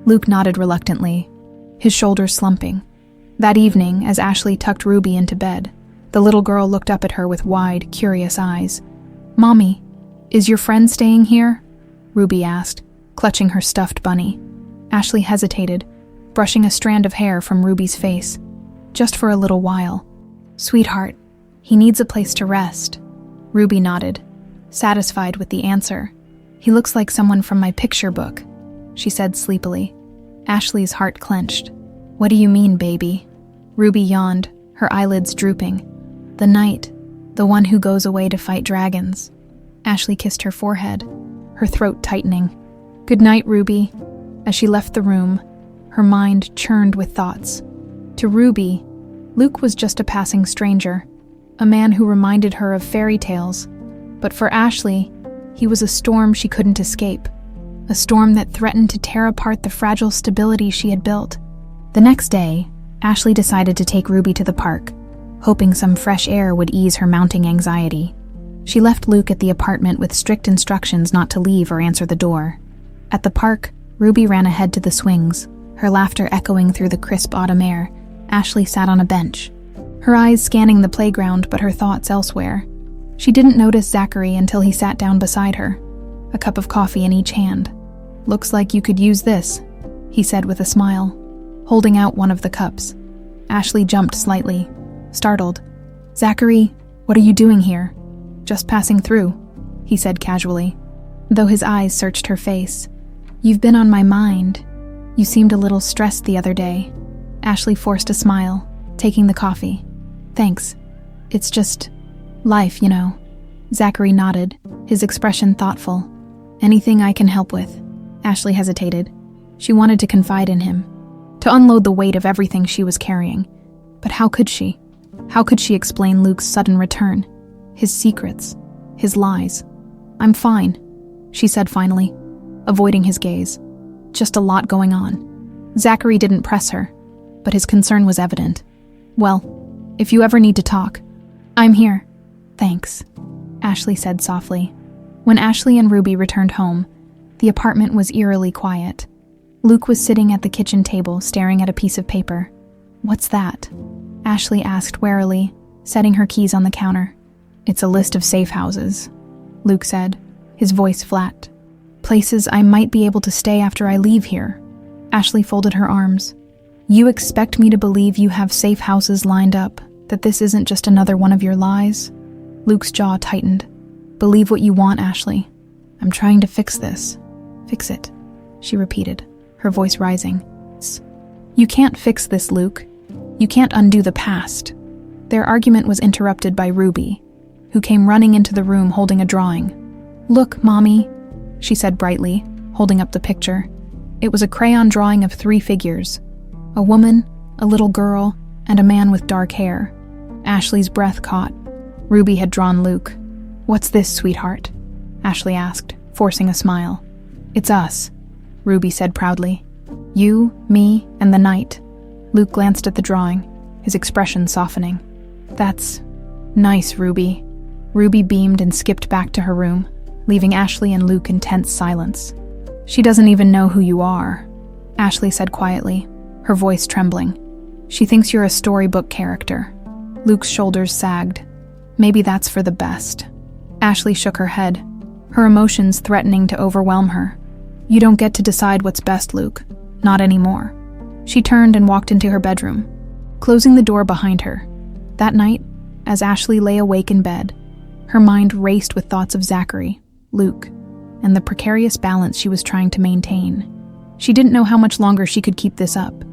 Luke nodded reluctantly, his shoulders slumping. That evening, as Ashley tucked Ruby into bed, the little girl looked up at her with wide, curious eyes. "Mommy, is your friend staying here?" Ruby asked, clutching her stuffed bunny. Ashley hesitated, brushing a strand of hair from Ruby's face. "Just for a little while." "Sweetheart, he needs a place to rest." Ruby nodded, satisfied with the answer. "He looks like someone from my picture book," she said sleepily. Ashley's heart clenched. "What do you mean, baby?" Ruby yawned, her eyelids drooping. "The knight, the one who goes away to fight dragons." Ashley kissed her forehead, her throat tightening. "Good night, Ruby." As she left the room, her mind churned with thoughts. To Ruby, Luke was just a passing stranger, a man who reminded her of fairy tales. But for Ashley, he was a storm she couldn't escape, a storm that threatened to tear apart the fragile stability she had built. The next day, Ashley decided to take Ruby to the park, hoping some fresh air would ease her mounting anxiety. She left Luke at the apartment with strict instructions not to leave or answer the door. At the park, Ruby ran ahead to the swings, her laughter echoing through the crisp autumn air. Ashley sat on a bench, her eyes scanning the playground but her thoughts elsewhere. She didn't notice Zachary until he sat down beside her, a cup of coffee in each hand. "Looks like you could use this," he said with a smile, holding out one of the cups. Ashley jumped slightly, startled. "Zachary, what are you doing here?" "Just passing through," he said casually, though his eyes searched her face. "You've been on my mind. You seemed a little stressed the other day." Ashley forced a smile, taking the coffee. "Thanks. It's just life, you know." Zachary nodded, his expression thoughtful. "Anything I can help with?" Ashley hesitated. She wanted to confide in him, to unload the weight of everything she was carrying. But how could she? How could she explain Luke's sudden return? His secrets, his lies. "I'm fine," she said finally, avoiding his gaze. "Just a lot going on." Zachary didn't press her, but his concern was evident. "Well, if you ever need to talk, I'm here." "Thanks," Ashley said softly. When Ashley and Ruby returned home, the apartment was eerily quiet. Luke was sitting at the kitchen table, staring at a piece of paper. "What's that?" Ashley asked warily, setting her keys on the counter. "It's a list of safe houses," Luke said, his voice flat. "Places I might be able to stay after I leave here." Ashley folded her arms. "You expect me to believe you have safe houses lined up, that this isn't just another one of your lies?" Luke's jaw tightened. "Believe what you want, Ashley. I'm trying to fix this." "Fix it," she repeated, her voice rising. "You can't fix this, Luke. You can't undo the past." Their argument was interrupted by Ruby, who came running into the room holding a drawing. "Look, Mommy," she said brightly, holding up the picture. It was a crayon drawing of 3 figures: a woman, a little girl, and a man with dark hair. Ashley's breath caught. Ruby had drawn Luke. "What's this, sweetheart?" Ashley asked, forcing a smile. "It's us," Ruby said proudly. "You, me, and the night." Luke glanced at the drawing, his expression softening. "That's nice, Ruby." Ruby beamed and skipped back to her room, leaving Ashley and Luke in tense silence. "She doesn't even know who you are," Ashley said quietly, her voice trembling. "She thinks you're a storybook character." Luke's shoulders sagged. "Maybe that's for the best." Ashley shook her head, her emotions threatening to overwhelm her. "You don't get to decide what's best, Luke. Not anymore." She turned and walked into her bedroom, closing the door behind her. That night, as Ashley lay awake in bed, her mind raced with thoughts of Zachary, Luke, and the precarious balance she was trying to maintain. She didn't know how much longer she could keep this up.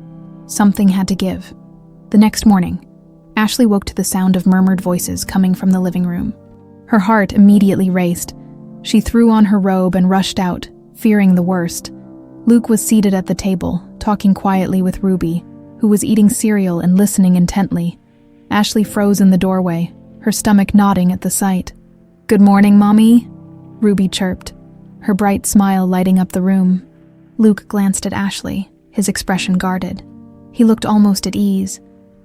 Something had to give. The next morning, Ashley woke to the sound of murmured voices coming from the living room. Her heart immediately raced. She threw on her robe and rushed out, fearing the worst. Luke was seated at the table, talking quietly with Ruby, who was eating cereal and listening intently. Ashley froze in the doorway, her stomach knotting at the sight. "Good morning, Mommy," Ruby chirped, her bright smile lighting up the room. Luke glanced at Ashley, his expression guarded. He looked almost at ease,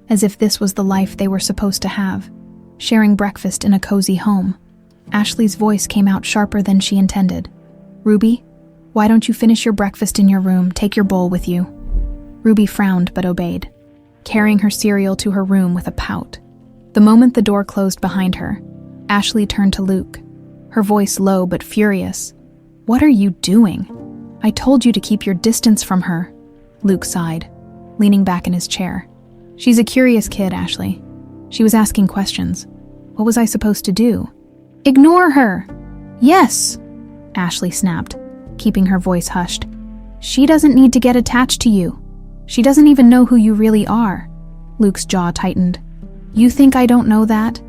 as if this was the life they were supposed to have, sharing breakfast in a cozy home. Ashley's voice came out sharper than she intended. "Ruby, why don't you finish your breakfast in your room? Take your bowl with you." Ruby frowned but obeyed, carrying her cereal to her room with a pout. The moment the door closed behind her, Ashley turned to Luke, her voice low but furious. "What are you doing? I told you to keep your distance from her." Luke sighed, leaning back in his chair. "She's a curious kid, Ashley. She was asking questions. What was I supposed to do?" "Ignore her!" "Yes!" Ashley snapped, keeping her voice hushed. "She doesn't need to get attached to you. She doesn't even know who you really are." Luke's jaw tightened. "You think I don't know that?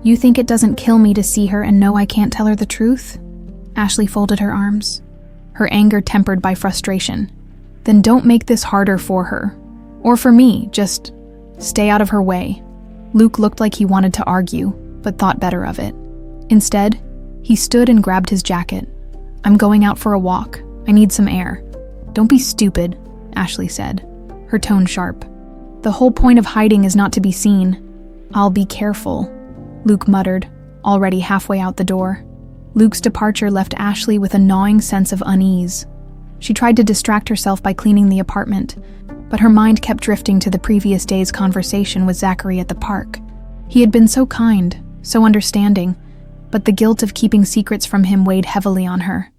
You think it doesn't kill me to see her and know I can't tell her the truth?" Ashley folded her arms, her anger tempered by frustration. "Then don't make this harder for her. Or for me, just stay out of her way." Luke looked like he wanted to argue, but thought better of it. Instead, he stood and grabbed his jacket. "I'm going out for a walk. I need some air." "Don't be stupid," Ashley said, her tone sharp. "The whole point of hiding is not to be seen." "I'll be careful," Luke muttered, already halfway out the door. Luke's departure left Ashley with a gnawing sense of unease. She tried to distract herself by cleaning the apartment, but her mind kept drifting to the previous day's conversation with Zachary at the park. He had been so kind, so understanding, but the guilt of keeping secrets from him weighed heavily on her.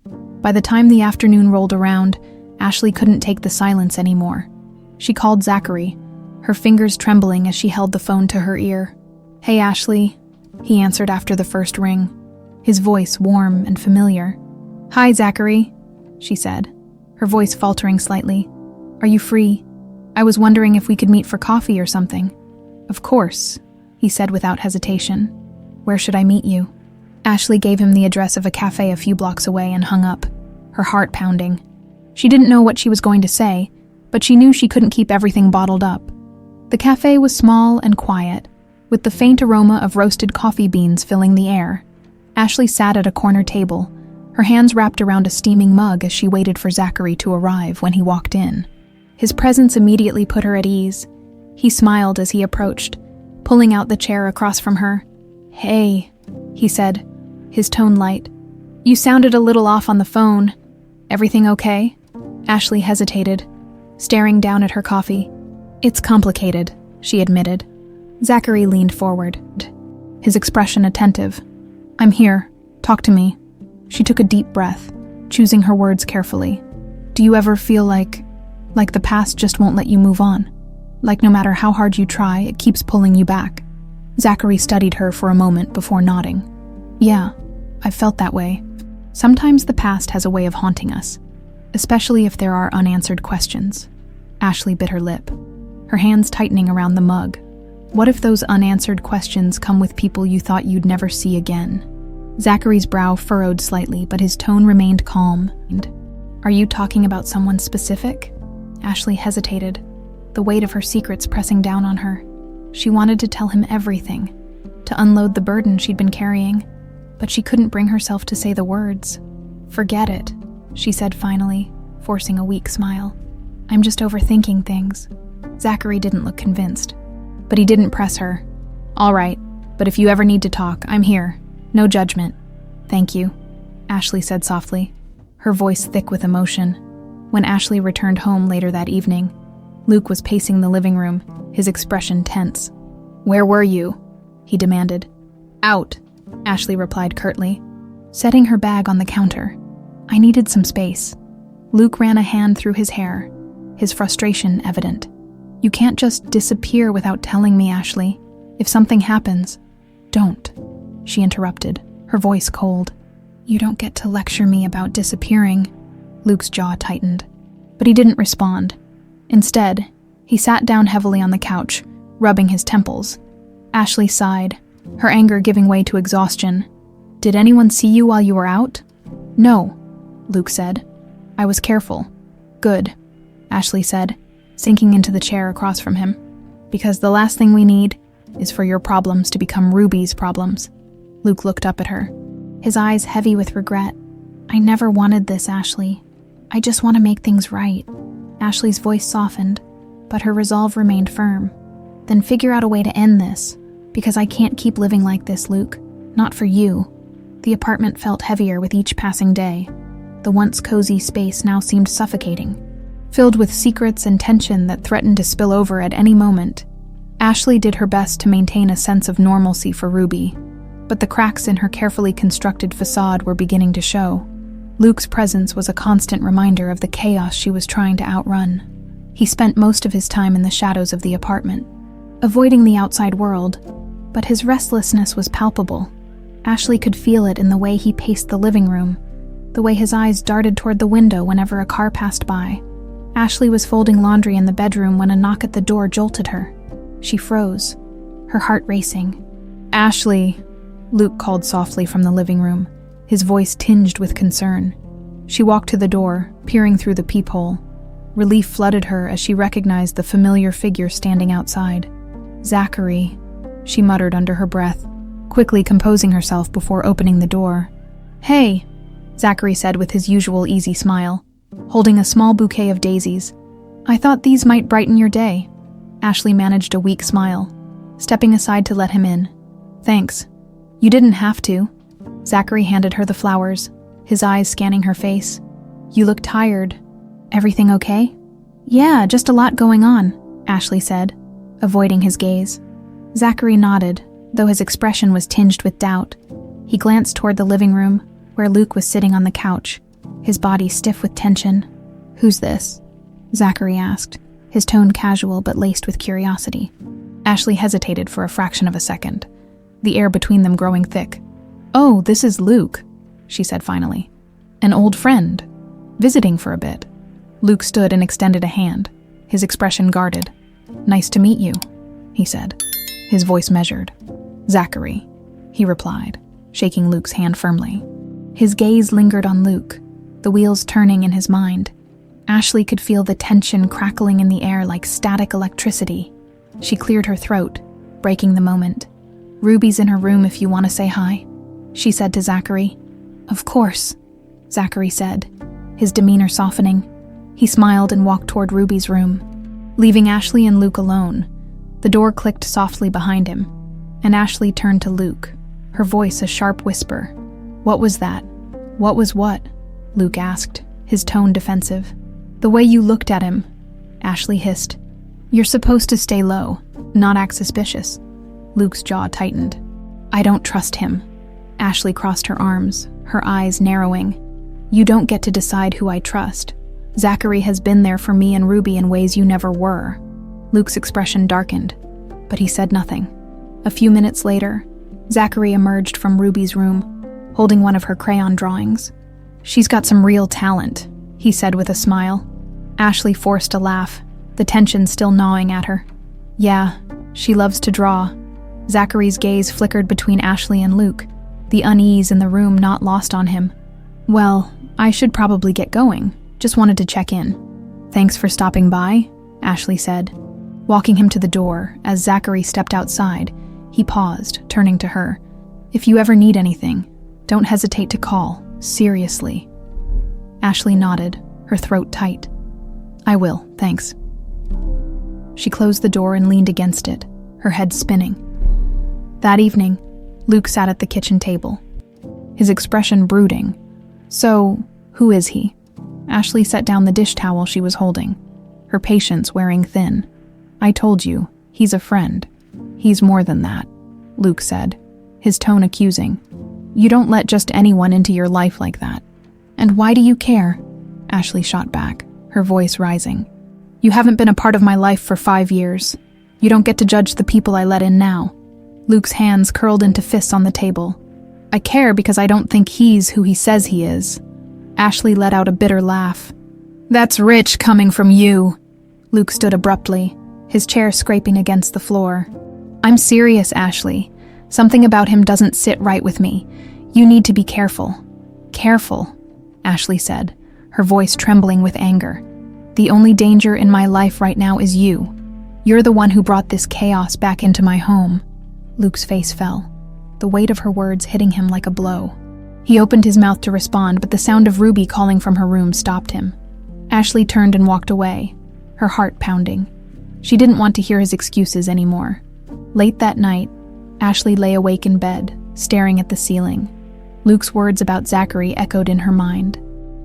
By the time the afternoon rolled around, Ashley couldn't take the silence anymore. She called Zachary, her fingers trembling as she held the phone to her ear. "Hey, Ashley," he answered after the first ring, his voice warm and familiar. "Hi, Zachary," she said, her voice faltering slightly. "Are you free? I was wondering if we could meet for coffee or something." "Of course," he said without hesitation. "Where should I meet you?" Ashley gave him the address of a cafe a few blocks away and hung up, her heart pounding. She didn't know what she was going to say, but she knew she couldn't keep everything bottled up. The cafe was small and quiet, with the faint aroma of roasted coffee beans filling the air. Ashley sat at a corner table, her hands wrapped around a steaming mug as she waited for Zachary to arrive when he walked in. His presence immediately put her at ease. He smiled as he approached, pulling out the chair across from her. "Hey," he said, his tone light. "You sounded a little off on the phone. Everything okay?" Ashley hesitated, staring down at her coffee. "It's complicated," she admitted. Zachary leaned forward, his expression attentive. "I'm here. Talk to me." She took a deep breath, choosing her words carefully. "Do you ever feel like the past just won't let you move on? Like no matter how hard you try, it keeps pulling you back?" Zachary studied her for a moment before nodding. "Yeah, I've felt that way. Sometimes the past has a way of haunting us, especially if there are unanswered questions." Ashley bit her lip, her hands tightening around the mug. What if those unanswered questions come with people you thought you'd never see again? Zachary's brow furrowed slightly, but his tone remained calm. "Are you talking about someone specific?" Ashley hesitated, the weight of her secrets pressing down on her. She wanted to tell him everything, to unload the burden she'd been carrying, but she couldn't bring herself to say the words. "Forget it," she said finally, forcing a weak smile. "I'm just overthinking things." Zachary didn't look convinced, but he didn't press her. "All right, but if you ever need to talk, I'm here. No judgment." "Thank you," Ashley said softly, her voice thick with emotion. When Ashley returned home later that evening, Luke was pacing the living room, his expression tense. "Where were you?" he demanded. "Out," Ashley replied curtly, setting her bag on the counter. "I needed some space." Luke ran a hand through his hair, his frustration evident. "You can't just disappear without telling me, Ashley. If something happens..." "Don't," she interrupted, her voice cold. "You don't get to lecture me about disappearing." Luke's jaw tightened, but he didn't respond. Instead, he sat down heavily on the couch, rubbing his temples. Ashley sighed, her anger giving way to exhaustion. "Did anyone see you while you were out?" "No," Luke said. "I was careful." "Good," Ashley said, sinking into the chair across from him. "Because the last thing we need is for your problems to become Ruby's problems." Luke looked up at her, his eyes heavy with regret. "I never wanted this, Ashley. I just want to make things right." Ashley's voice softened, but her resolve remained firm. "Then figure out a way to end this, because I can't keep living like this, Luke. Not for you." The apartment felt heavier with each passing day. The once cozy space now seemed suffocating, filled with secrets and tension that threatened to spill over at any moment. Ashley did her best to maintain a sense of normalcy for Ruby, but the cracks in her carefully constructed facade were beginning to show. Luke's presence was a constant reminder of the chaos she was trying to outrun. He spent most of his time in the shadows of the apartment, avoiding the outside world, but his restlessness was palpable. Ashley could feel it in the way he paced the living room, the way his eyes darted toward the window whenever a car passed by. Ashley was folding laundry in the bedroom when a knock at the door jolted her. She froze, her heart racing. "Ashley," Luke called softly from the living room, his voice tinged with concern. She walked to the door, peering through the peephole. Relief flooded her as she recognized the familiar figure standing outside. "Zachary," she muttered under her breath, quickly composing herself before opening the door. "Hey," Zachary said with his usual easy smile. holding a small bouquet of daisies. "I thought these might brighten your day." Ashley managed a weak smile, stepping aside to let him in. "Thanks. You didn't have to." Zachary handed her the flowers, his eyes scanning her face. "You look tired. Everything okay?" "Yeah, just a lot going on," Ashley said, avoiding his gaze. Zachary nodded, though his expression was tinged with doubt. He glanced toward the living room, where Luke was sitting on the couch, his body stiff with tension. "Who's this?" Zachary asked, his tone casual but laced with curiosity. Ashley hesitated for a fraction of a second, the air between them growing thick. "Oh, this is Luke," she said finally. "An old friend. Visiting for a bit." Luke stood and extended a hand, his expression guarded. "Nice to meet you," he said, his voice measured. "Zachary," he replied, shaking Luke's hand firmly. His gaze lingered on Luke, the wheels turning in his mind. Ashley could feel the tension crackling in the air like static electricity. She cleared her throat, breaking the moment. "Ruby's in her room if you want to say hi," she said to Zachary. "Of course," Zachary said, his demeanor softening. He smiled and walked toward Ruby's room, leaving Ashley and Luke alone. The door clicked softly behind him, and Ashley turned to Luke, her voice a sharp whisper. "What was that?" "What was what?" Luke asked, his tone defensive. "The way you looked at him," Ashley hissed. "You're supposed to stay low, not act suspicious." Luke's jaw tightened. "I don't trust him." Ashley crossed her arms, her eyes narrowing. "You don't get to decide who I trust. Zachary has been there for me and Ruby in ways you never were." Luke's expression darkened, but he said nothing. A few minutes later, Zachary emerged from Ruby's room, holding one of her crayon drawings. "She's got some real talent," he said with a smile. Ashley forced a laugh, the tension still gnawing at her. "Yeah, she loves to draw." Zachary's gaze flickered between Ashley and Luke, the unease in the room not lost on him. "Well, I should probably get going. Just wanted to check in." "Thanks for stopping by," Ashley said, walking him to the door. As Zachary stepped outside, he paused, turning to her. "If you ever need anything, don't hesitate to call. Seriously." Ashley nodded, her throat tight. "I will, thanks." She closed the door and leaned against it, her head spinning. That evening, Luke sat at the kitchen table, his expression brooding. "So, who is he?" Ashley set down the dish towel she was holding, her patience wearing thin. "I told you, he's a friend. He's more than that," Luke said, his tone accusing. "You don't let just anyone into your life like that." "And why do you care?" Ashley shot back, her voice rising. "You haven't been a part of my life for 5 years. You don't get to judge the people I let in now." Luke's hands curled into fists on the table. "I care because I don't think he's who he says he is." Ashley let out a bitter laugh. "That's rich coming from you." Luke stood abruptly, his chair scraping against the floor. "I'm serious, Ashley. Something about him doesn't sit right with me. You need to be careful." "Careful," Ashley said, her voice trembling with anger. "The only danger in my life right now is you. You're the one who brought this chaos back into my home." Luke's face fell, the weight of her words hitting him like a blow. He opened his mouth to respond, but the sound of Ruby calling from her room stopped him. Ashley turned and walked away, her heart pounding. She didn't want to hear his excuses anymore. Late that night, Ashley lay awake in bed, staring at the ceiling. Luke's words about Zachary echoed in her mind,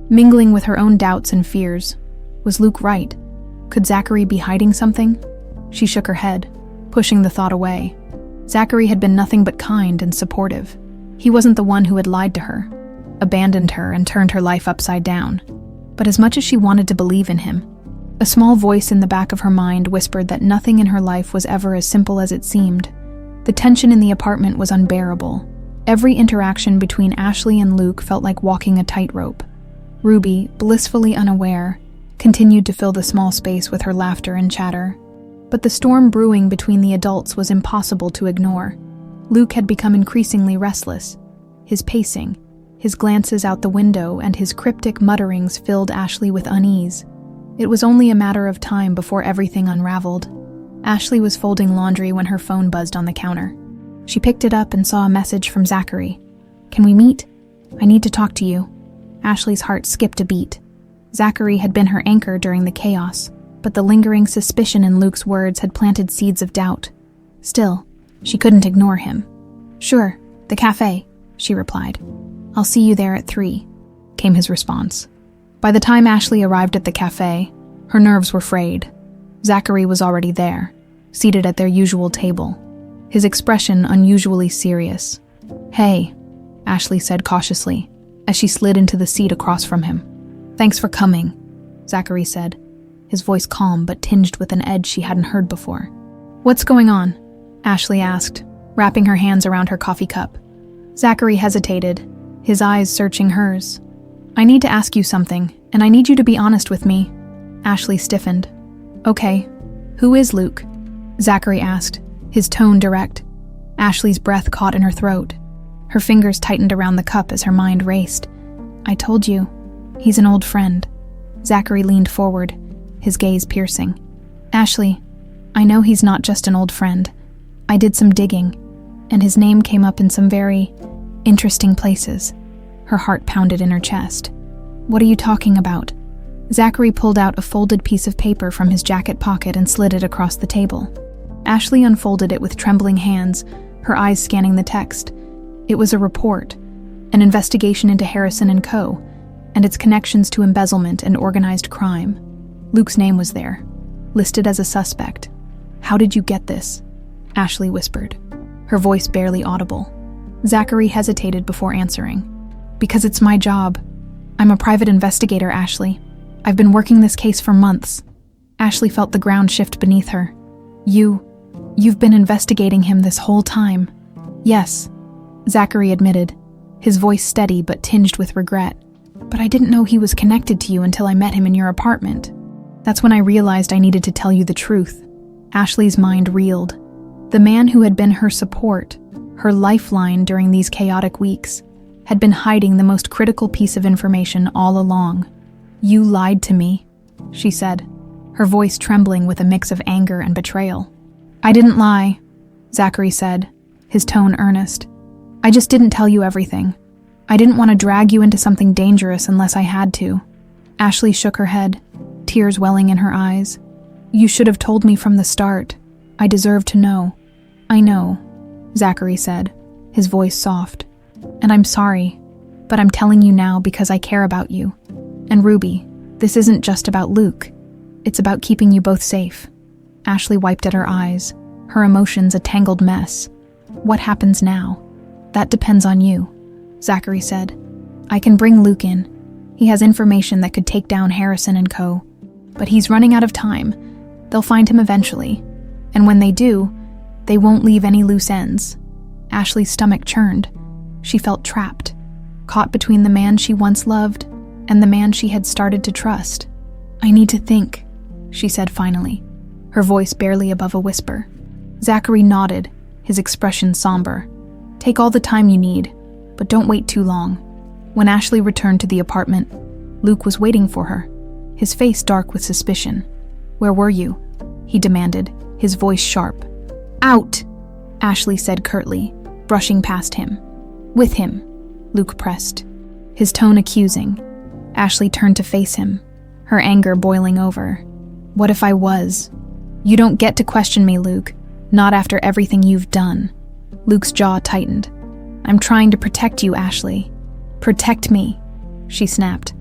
mingling with her own doubts and fears. Was Luke right? Could Zachary be hiding something? She shook her head, pushing the thought away. Zachary had been nothing but kind and supportive. He wasn't the one who had lied to her, abandoned her, and turned her life upside down. But as much as she wanted to believe in him, a small voice in the back of her mind whispered that nothing in her life was ever as simple as it seemed. The tension in the apartment was unbearable. Every interaction between Ashley and Luke felt like walking a tightrope. Ruby, blissfully unaware, continued to fill the small space with her laughter and chatter. But the storm brewing between the adults was impossible to ignore. Luke had become increasingly restless. His pacing, his glances out the window, and his cryptic mutterings filled Ashley with unease. It was only a matter of time before everything unraveled. Ashley was folding laundry when her phone buzzed on the counter. She picked it up and saw a message from Zachary. "Can we meet? I need to talk to you." Ashley's heart skipped a beat. Zachary had been her anchor during the chaos, but the lingering suspicion in Luke's words had planted seeds of doubt. Still, she couldn't ignore him. "Sure, the cafe," she replied. "I'll see you there at 3, came his response. By the time Ashley arrived at the cafe, her nerves were frayed. Zachary was already there, seated at their usual table, his expression unusually serious. "Hey," Ashley said cautiously, as she slid into the seat across from him. "Thanks for coming," Zachary said, his voice calm but tinged with an edge she hadn't heard before. "What's going on?" Ashley asked, wrapping her hands around her coffee cup. Zachary hesitated, his eyes searching hers. "I need to ask you something, and I need you to be honest with me." Ashley stiffened. "Okay, who is Luke?" Zachary asked, his tone direct. Ashley's breath caught in her throat. Her fingers tightened around the cup as her mind raced. "I told you, he's an old friend." Zachary leaned forward, his gaze piercing. "Ashley, I know he's not just an old friend. I did some digging, and his name came up in some very interesting places." Her heart pounded in her chest. "What are you talking about?" Zachary pulled out a folded piece of paper from his jacket pocket and slid it across the table. Ashley unfolded it with trembling hands, her eyes scanning the text. It was a report, an investigation into Harrison & Co., and its connections to embezzlement and organized crime. Luke's name was there, listed as a suspect. "How did you get this?" Ashley whispered, her voice barely audible. Zachary hesitated before answering. "Because it's my job. I'm a private investigator, Ashley. I've been working this case for months." Ashley felt the ground shift beneath her. You've been investigating him this whole time." "Yes," Zachary admitted, his voice steady but tinged with regret. "But I didn't know he was connected to you until I met him in your apartment. That's when I realized I needed to tell you the truth." Ashley's mind reeled. The man who had been her support, her lifeline during these chaotic weeks, had been hiding the most critical piece of information all along. "You lied to me," she said, her voice trembling with a mix of anger and betrayal. "I didn't lie," Zachary said, his tone earnest. "I just didn't tell you everything. I didn't want to drag you into something dangerous unless I had to." Ashley shook her head, tears welling in her eyes. "You should have told me from the start. I deserve to know." "I know," Zachary said, his voice soft. "And I'm sorry, but I'm telling you now because I care about you. And Ruby, this isn't just about Luke. It's about keeping you both safe." Ashley wiped at her eyes, her emotions a tangled mess. "What happens now?" "That depends on you," Zachary said. "I can bring Luke in. He has information that could take down Harrison & Co. But he's running out of time. They'll find him eventually. And when they do, they won't leave any loose ends." Ashley's stomach churned. She felt trapped, caught between the man she once loved and the man she had started to trust. "I need to think," she said finally, her voice barely above a whisper. Zachary nodded, his expression somber. "Take all the time you need, but don't wait too long." When Ashley returned to the apartment, Luke was waiting for her, his face dark with suspicion. "Where were you?" he demanded, his voice sharp. "Out," Ashley said curtly, brushing past him. "With him," Luke pressed, his tone accusing. Ashley turned to face him, her anger boiling over. "What if I was? You don't get to question me, Luke, not after everything you've done." Luke's jaw tightened. "I'm trying to protect you, Ashley. Protect me," she snapped.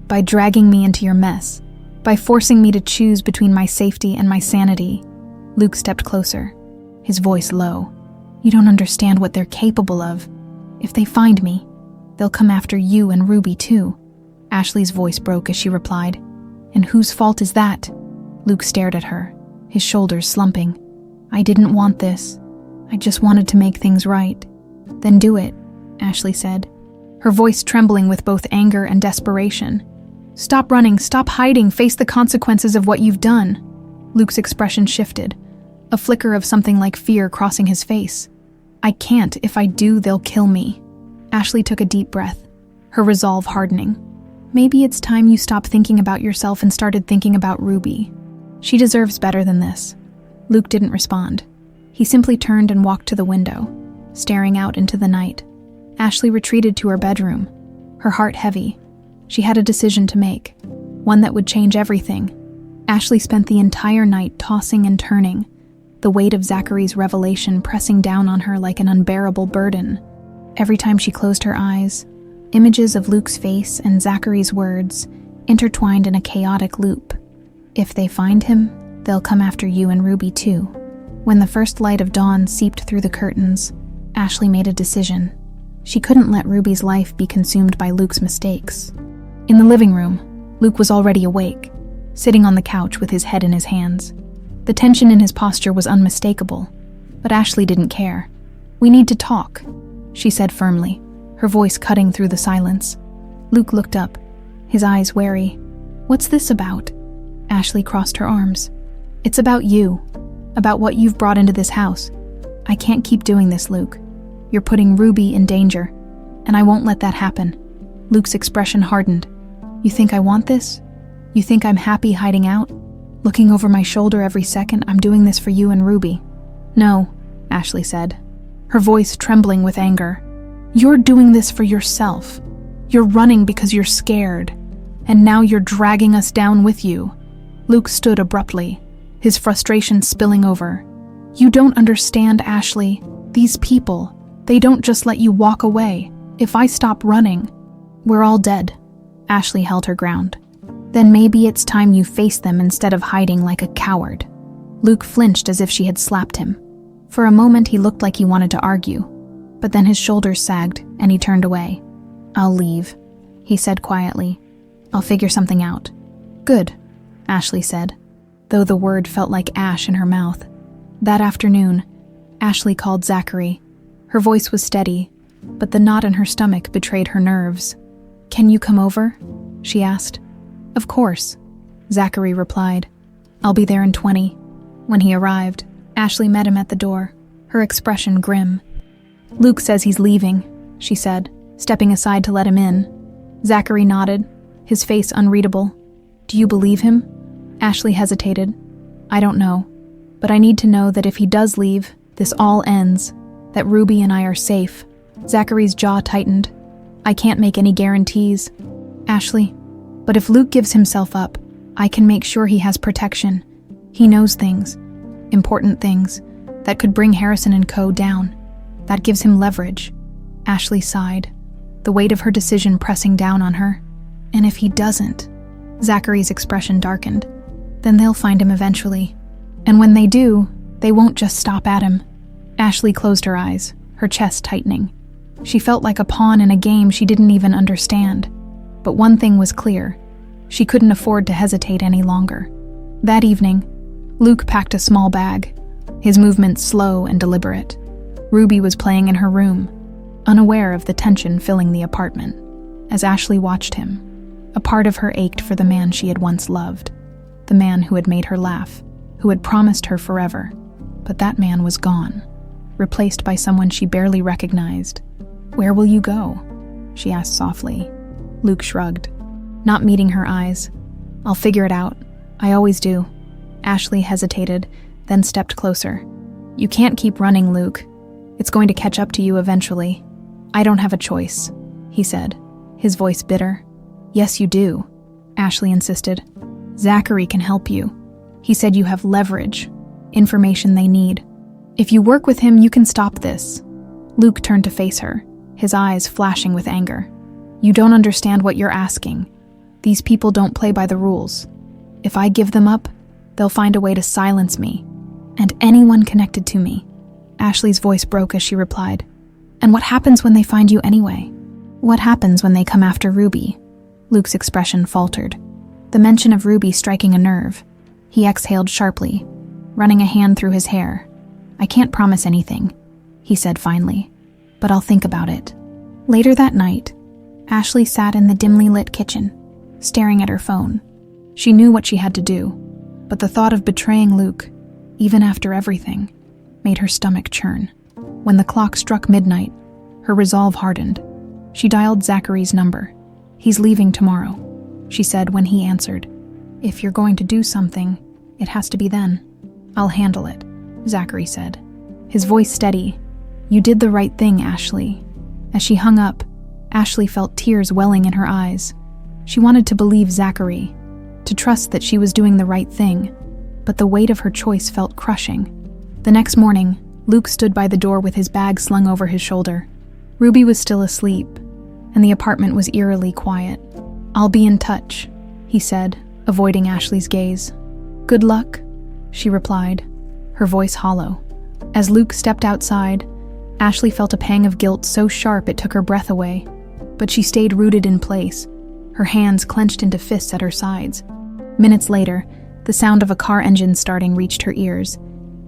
"By dragging me into your mess. By forcing me to choose between my safety and my sanity." Luke stepped closer, his voice low. "You don't understand what they're capable of. If they find me, they'll come after you and Ruby too." Ashley's voice broke as she replied. "And whose fault is that?" Luke stared at her, his shoulders slumping. "I didn't want this. I just wanted to make things right." "Then do it," Ashley said, her voice trembling with both anger and desperation. "Stop running, stop hiding, face the consequences of what you've done." Luke's expression shifted, a flicker of something like fear crossing his face. "I can't. If I do, they'll kill me." Ashley took a deep breath, her resolve hardening. "Maybe it's time you stopped thinking about yourself and started thinking about Ruby. She deserves better than this." Luke didn't respond. He simply turned and walked to the window, staring out into the night. Ashley retreated to her bedroom, her heart heavy. She had a decision to make. one that would change everything. Ashley spent the entire night tossing and turning, the weight of Zachary's revelation pressing down on her like an unbearable burden. Every time she closed her eyes, images of Luke's face and Zachary's words intertwined in a chaotic loop. If they find him, they'll come after you and Ruby too. When the first light of dawn seeped through the curtains, Ashley made a decision. She couldn't let Ruby's life be consumed by Luke's mistakes. In the living room, Luke was already awake, sitting on the couch with his head in his hands. The tension in his posture was unmistakable, but Ashley didn't care. "We need to talk," she said firmly, her voice cutting through the silence. Luke looked up, his eyes wary. "What's this about?" Ashley crossed her arms. "It's about you, about what you've brought into this house. I can't keep doing this, Luke. You're putting Ruby in danger, and I won't let that happen." Luke's expression hardened. "You think I want this? You think I'm happy hiding out? Looking over my shoulder every second I'm doing this for you and Ruby?" "No," Ashley said, her voice trembling with anger. "You're doing this for yourself. You're running because you're scared, and now you're dragging us down with you." Luke stood abruptly, his frustration spilling over. "You don't understand, Ashley. These people, they don't just let you walk away. If I stop running, we're all dead." Ashley held her ground. "Then maybe it's time you face them instead of hiding like a coward." Luke flinched as if she had slapped him. For a moment he looked like he wanted to argue, but then his shoulders sagged and he turned away. "I'll leave," he said quietly. "I'll figure something out." "Good," Ashley said, though the word felt like ash in her mouth. That afternoon, Ashley called Zachary. Her voice was steady, but the knot in her stomach betrayed her nerves. "Can you come over?" she asked. "Of course," Zachary replied. "I'll be there in 20. When he arrived, Ashley met him at the door, her expression grim. "Luke says he's leaving," she said, stepping aside to let him in. Zachary nodded, his face unreadable. "Do you believe him?" Ashley hesitated. "I don't know, but I need to know that if he does leave, this all ends, that Ruby and I are safe." Zachary's jaw tightened. "I can't make any guarantees, Ashley, but if Luke gives himself up, I can make sure he has protection. He knows things, important things, that could bring Harrison and Co. down. That gives him leverage." Ashley sighed, the weight of her decision pressing down on her. "And if he doesn't?" Zachary's expression darkened. "Then they'll find him eventually. And when they do, they won't just stop at him." Ashley closed her eyes, her chest tightening. She felt like a pawn in a game she didn't even understand. But one thing was clear. She couldn't afford to hesitate any longer. That evening, Luke packed a small bag, his movements slow and deliberate. Ruby was playing in her room, unaware of the tension filling the apartment. As Ashley watched him, a part of her ached for the man she had once loved, the man who had made her laugh, who had promised her forever. But that man was gone, replaced by someone she barely recognized. "Where will you go?" she asked softly. Luke shrugged, not meeting her eyes. "I'll figure it out. I always do." Ashley hesitated, then stepped closer. "You can't keep running, Luke. It's going to catch up to you eventually." "I don't have a choice," he said, his voice bitter. "Yes, you do," Ashley insisted. "Zachary can help you. He said you have leverage, information they need. If you work with him, you can stop this." Luke turned to face her, his eyes flashing with anger. "You don't understand what you're asking. These people don't play by the rules. If I give them up, they'll find a way to silence me, and anyone connected to me." Ashley's voice broke as she replied. "And what happens when they find you anyway? What happens when they come after Ruby?" Luke's expression faltered, the mention of Ruby striking a nerve. He exhaled sharply, running a hand through his hair. "I can't promise anything," he said finally, "but I'll think about it." Later that night, Ashley sat in the dimly lit kitchen, staring at her phone. She knew what she had to do, but the thought of betraying Luke, even after everything, made her stomach churn. When the clock struck midnight, her resolve hardened. She dialed Zachary's number. "He's leaving tomorrow," she said when he answered. "If you're going to do something, it has to be then." "I'll handle it," Zachary said, his voice steady. "You did the right thing, Ashley." As she hung up, Ashley felt tears welling in her eyes. She wanted to believe Zachary, to trust that she was doing the right thing, but the weight of her choice felt crushing. The next morning, Luke stood by the door with his bag slung over his shoulder. Ruby was still asleep, and the apartment was eerily quiet. "I'll be in touch," he said, avoiding Ashley's gaze. "Good luck," she replied, her voice hollow. As Luke stepped outside, Ashley felt a pang of guilt so sharp it took her breath away, but she stayed rooted in place, her hands clenched into fists at her sides. Minutes later, the sound of a car engine starting reached her ears.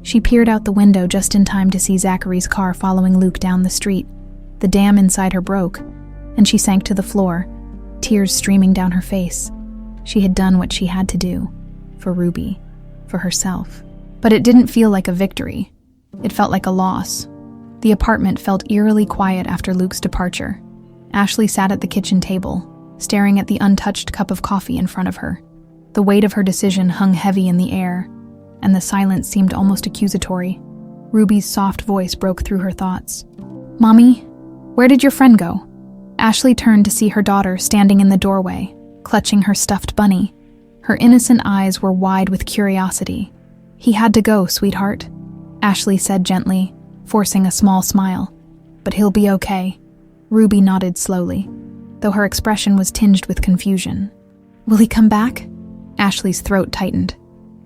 She peered out the window just in time to see Zachary's car following Luke down the street. The dam inside her broke, and she sank to the floor, tears streaming down her face. She had done what she had to do, for Ruby, for herself. But it didn't feel like a victory. It felt like a loss. The apartment felt eerily quiet after Luke's departure. Ashley sat at the kitchen table, staring at the untouched cup of coffee in front of her. The weight of her decision hung heavy in the air, and the silence seemed almost accusatory. Ruby's soft voice broke through her thoughts. "Mommy, where did your friend go?" Ashley turned to see her daughter standing in the doorway, clutching her stuffed bunny. Her innocent eyes were wide with curiosity. "He had to go, sweetheart," Ashley said gently, forcing a small smile. "But he'll be okay." Ruby nodded slowly, though her expression was tinged with confusion. "Will he come back?" Ashley's throat tightened.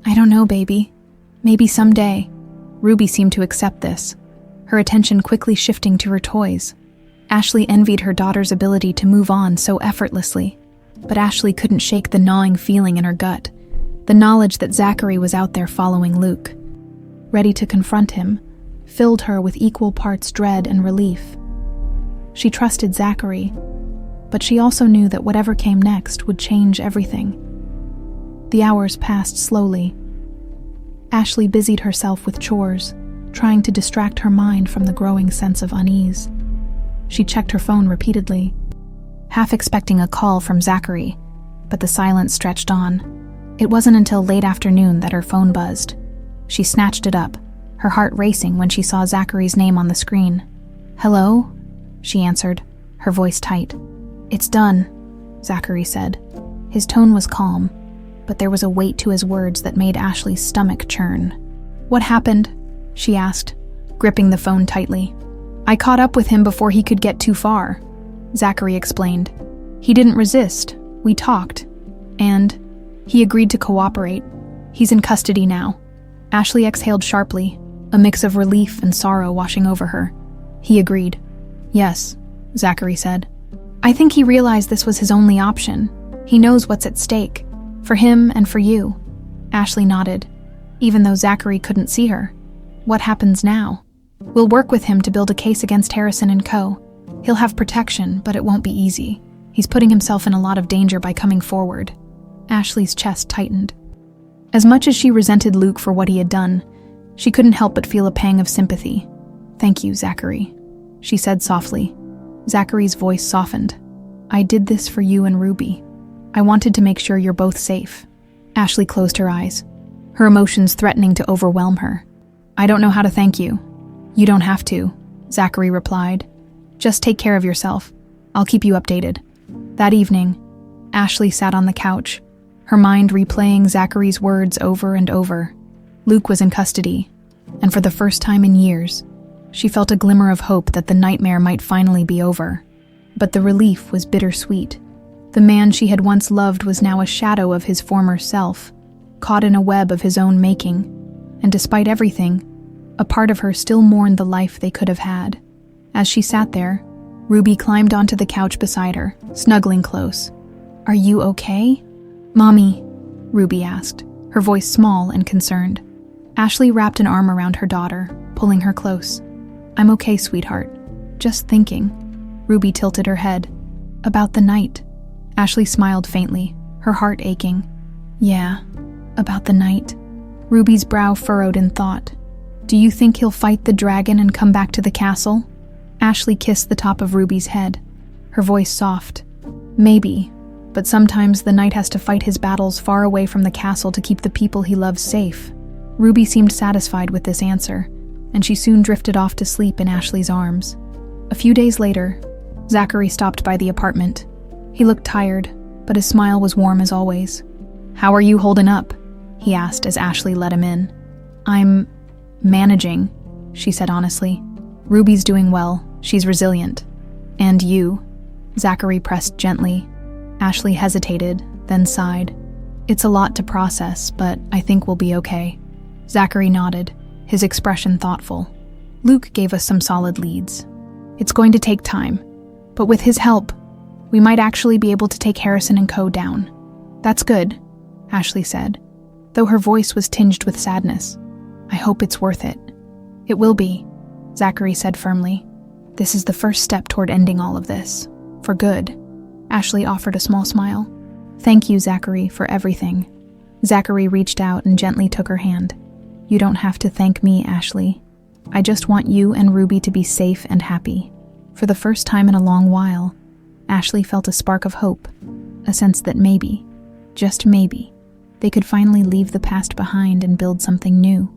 "I don't know, baby. Maybe someday." Ruby seemed to accept this, her attention quickly shifting to her toys. Ashley envied her daughter's ability to move on so effortlessly, but Ashley couldn't shake the gnawing feeling in her gut, the knowledge that Zachary was out there following Luke. Ready to confront him, filled her with equal parts dread and relief. She trusted Zachary, but she also knew that whatever came next would change everything. The hours passed slowly. Ashley busied herself with chores, trying to distract her mind from the growing sense of unease. She checked her phone repeatedly, half expecting a call from Zachary, but the silence stretched on. It wasn't until late afternoon that her phone buzzed. She snatched it up, her heart racing when she saw Zachary's name on the screen. "Hello?" she answered, her voice tight. "It's done," Zachary said. His tone was calm, but there was a weight to his words that made Ashley's stomach churn. "What happened?" she asked, gripping the phone tightly. "I caught up with him before he could get too far," Zachary explained. "He didn't resist. We talked. And he agreed to cooperate. He's in custody now." Ashley exhaled sharply, a mix of relief and sorrow washing over her. "He agreed." "Yes," Zachary said. "I think he realized this was his only option. He knows what's at stake, for him and for you." Ashley nodded, even though Zachary couldn't see her. "What happens now?" "We'll work with him to build a case against Harrison and Co. He'll have protection, but it won't be easy. He's putting himself in a lot of danger by coming forward." Ashley's chest tightened. As much as she resented Luke for what he had done, she couldn't help but feel a pang of sympathy. "Thank you, Zachary," she said softly. Zachary's voice softened. "I did this for you and Ruby. I wanted to make sure you're both safe." Ashley closed her eyes, her emotions threatening to overwhelm her. "I don't know how to thank you." "You don't have to," Zachary replied. "Just take care of yourself. I'll keep you updated." That evening, Ashley sat on the couch, her mind replaying Zachary's words over and over. Luke was in custody, and for the first time in years, she felt a glimmer of hope that the nightmare might finally be over. But the relief was bittersweet. The man she had once loved was now a shadow of his former self, caught in a web of his own making, and despite everything, a part of her still mourned the life they could have had. As she sat there, Ruby climbed onto the couch beside her, snuggling close. "Are you okay?" "Mommy," Ruby asked, her voice small and concerned. Ashley wrapped an arm around her daughter, pulling her close. "I'm okay, sweetheart. Just thinking." Ruby tilted her head. "About the night." Ashley smiled faintly, her heart aching. "Yeah, about the night." Ruby's brow furrowed in thought. "Do you think he'll fight the dragon and come back to the castle?" Ashley kissed the top of Ruby's head, her voice soft. "Maybe, but sometimes the knight has to fight his battles far away from the castle to keep the people he loves safe." Ruby seemed satisfied with this answer, and she soon drifted off to sleep in Ashley's arms. A few days later, Zachary stopped by the apartment. He looked tired, but his smile was warm as always. "How are you holding up?" he asked as Ashley let him in. "I'm managing," she said honestly. "Ruby's doing well. She's resilient." "And you?" Zachary pressed gently. Ashley hesitated, then sighed. "It's a lot to process, but I think we'll be okay." Zachary nodded, his expression thoughtful. "Luke gave us some solid leads. It's going to take time, but with his help, we might actually be able to take Harrison and Co. down." "That's good," Ashley said, though her voice was tinged with sadness. "I hope it's worth it." "It will be," Zachary said firmly. "This is the first step toward ending all of this. For good." Ashley offered a small smile. "Thank you, Zachary, for everything." Zachary reached out and gently took her hand. "You don't have to thank me, Ashley. I just want you and Ruby to be safe and happy." For the first time in a long while, Ashley felt a spark of hope, a sense that maybe, just maybe, they could finally leave the past behind and build something new.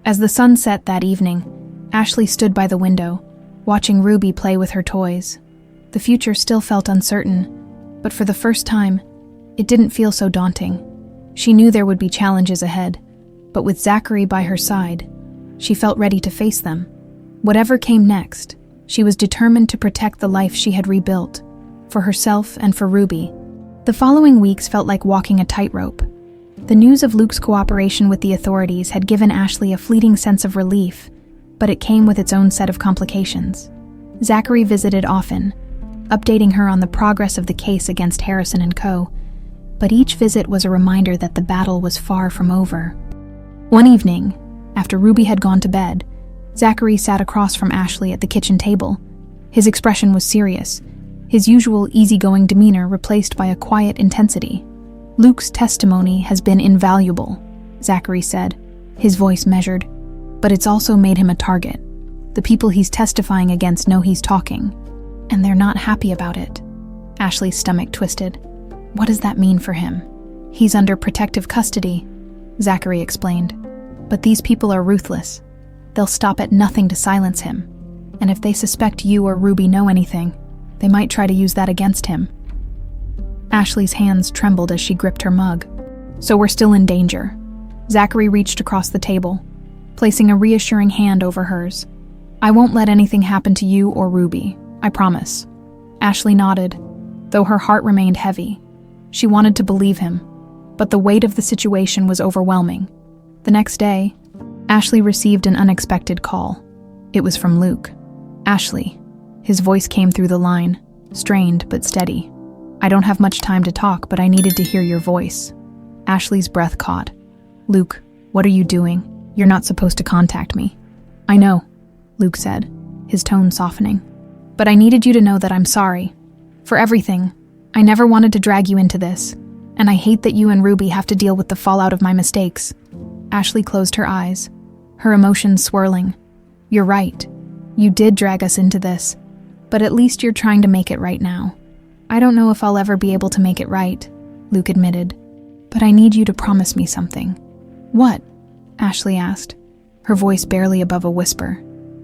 As the sun set that evening, Ashley stood by the window, watching Ruby play with her toys. The future still felt uncertain, but for the first time, it didn't feel so daunting. She knew there would be challenges ahead, but with Zachary by her side, she felt ready to face them. Whatever came next, she was determined to protect the life she had rebuilt, for herself and for Ruby. The following weeks felt like walking a tightrope. The news of Luke's cooperation with the authorities had given Ashley a fleeting sense of relief, but it came with its own set of complications. Zachary visited often, updating her on the progress of the case against Harrison and Co., but each visit was a reminder that the battle was far from over. One evening, after Ruby had gone to bed, Zachary sat across from Ashley at the kitchen table. His expression was serious, his usual easygoing demeanor replaced by a quiet intensity. "Luke's testimony has been invaluable," Zachary said, his voice measured, "but it's also made him a target. The people he's testifying against know he's talking, and they're not happy about it." Ashley's stomach twisted. "What does that mean for him?" "He's under protective custody," Zachary explained. "But these people are ruthless. They'll stop at nothing to silence him. And if they suspect you or Ruby know anything, they might try to use that against him." Ashley's hands trembled as she gripped her mug. "So we're still in danger." Zachary reached across the table, placing a reassuring hand over hers. "I won't let anything happen to you or Ruby, I promise." Ashley nodded, though her heart remained heavy. She wanted to believe him, but the weight of the situation was overwhelming. The next day, Ashley received an unexpected call. It was from Luke. "Ashley." His voice came through the line, strained but steady. "I don't have much time to talk, but I needed to hear your voice." Ashley's breath caught. "Luke, what are you doing? You're not supposed to contact me." "I know," Luke said, his tone softening. "But I needed you to know that I'm sorry. For everything. I never wanted to drag you into this, and I hate that you and Ruby have to deal with the fallout of my mistakes." Ashley closed her eyes, her emotions swirling. "You're right. You did drag us into this, but at least you're trying to make it right now." "I don't know if I'll ever be able to make it right," Luke admitted, "but I need you to promise me something." "What?" Ashley asked, her voice barely above a whisper.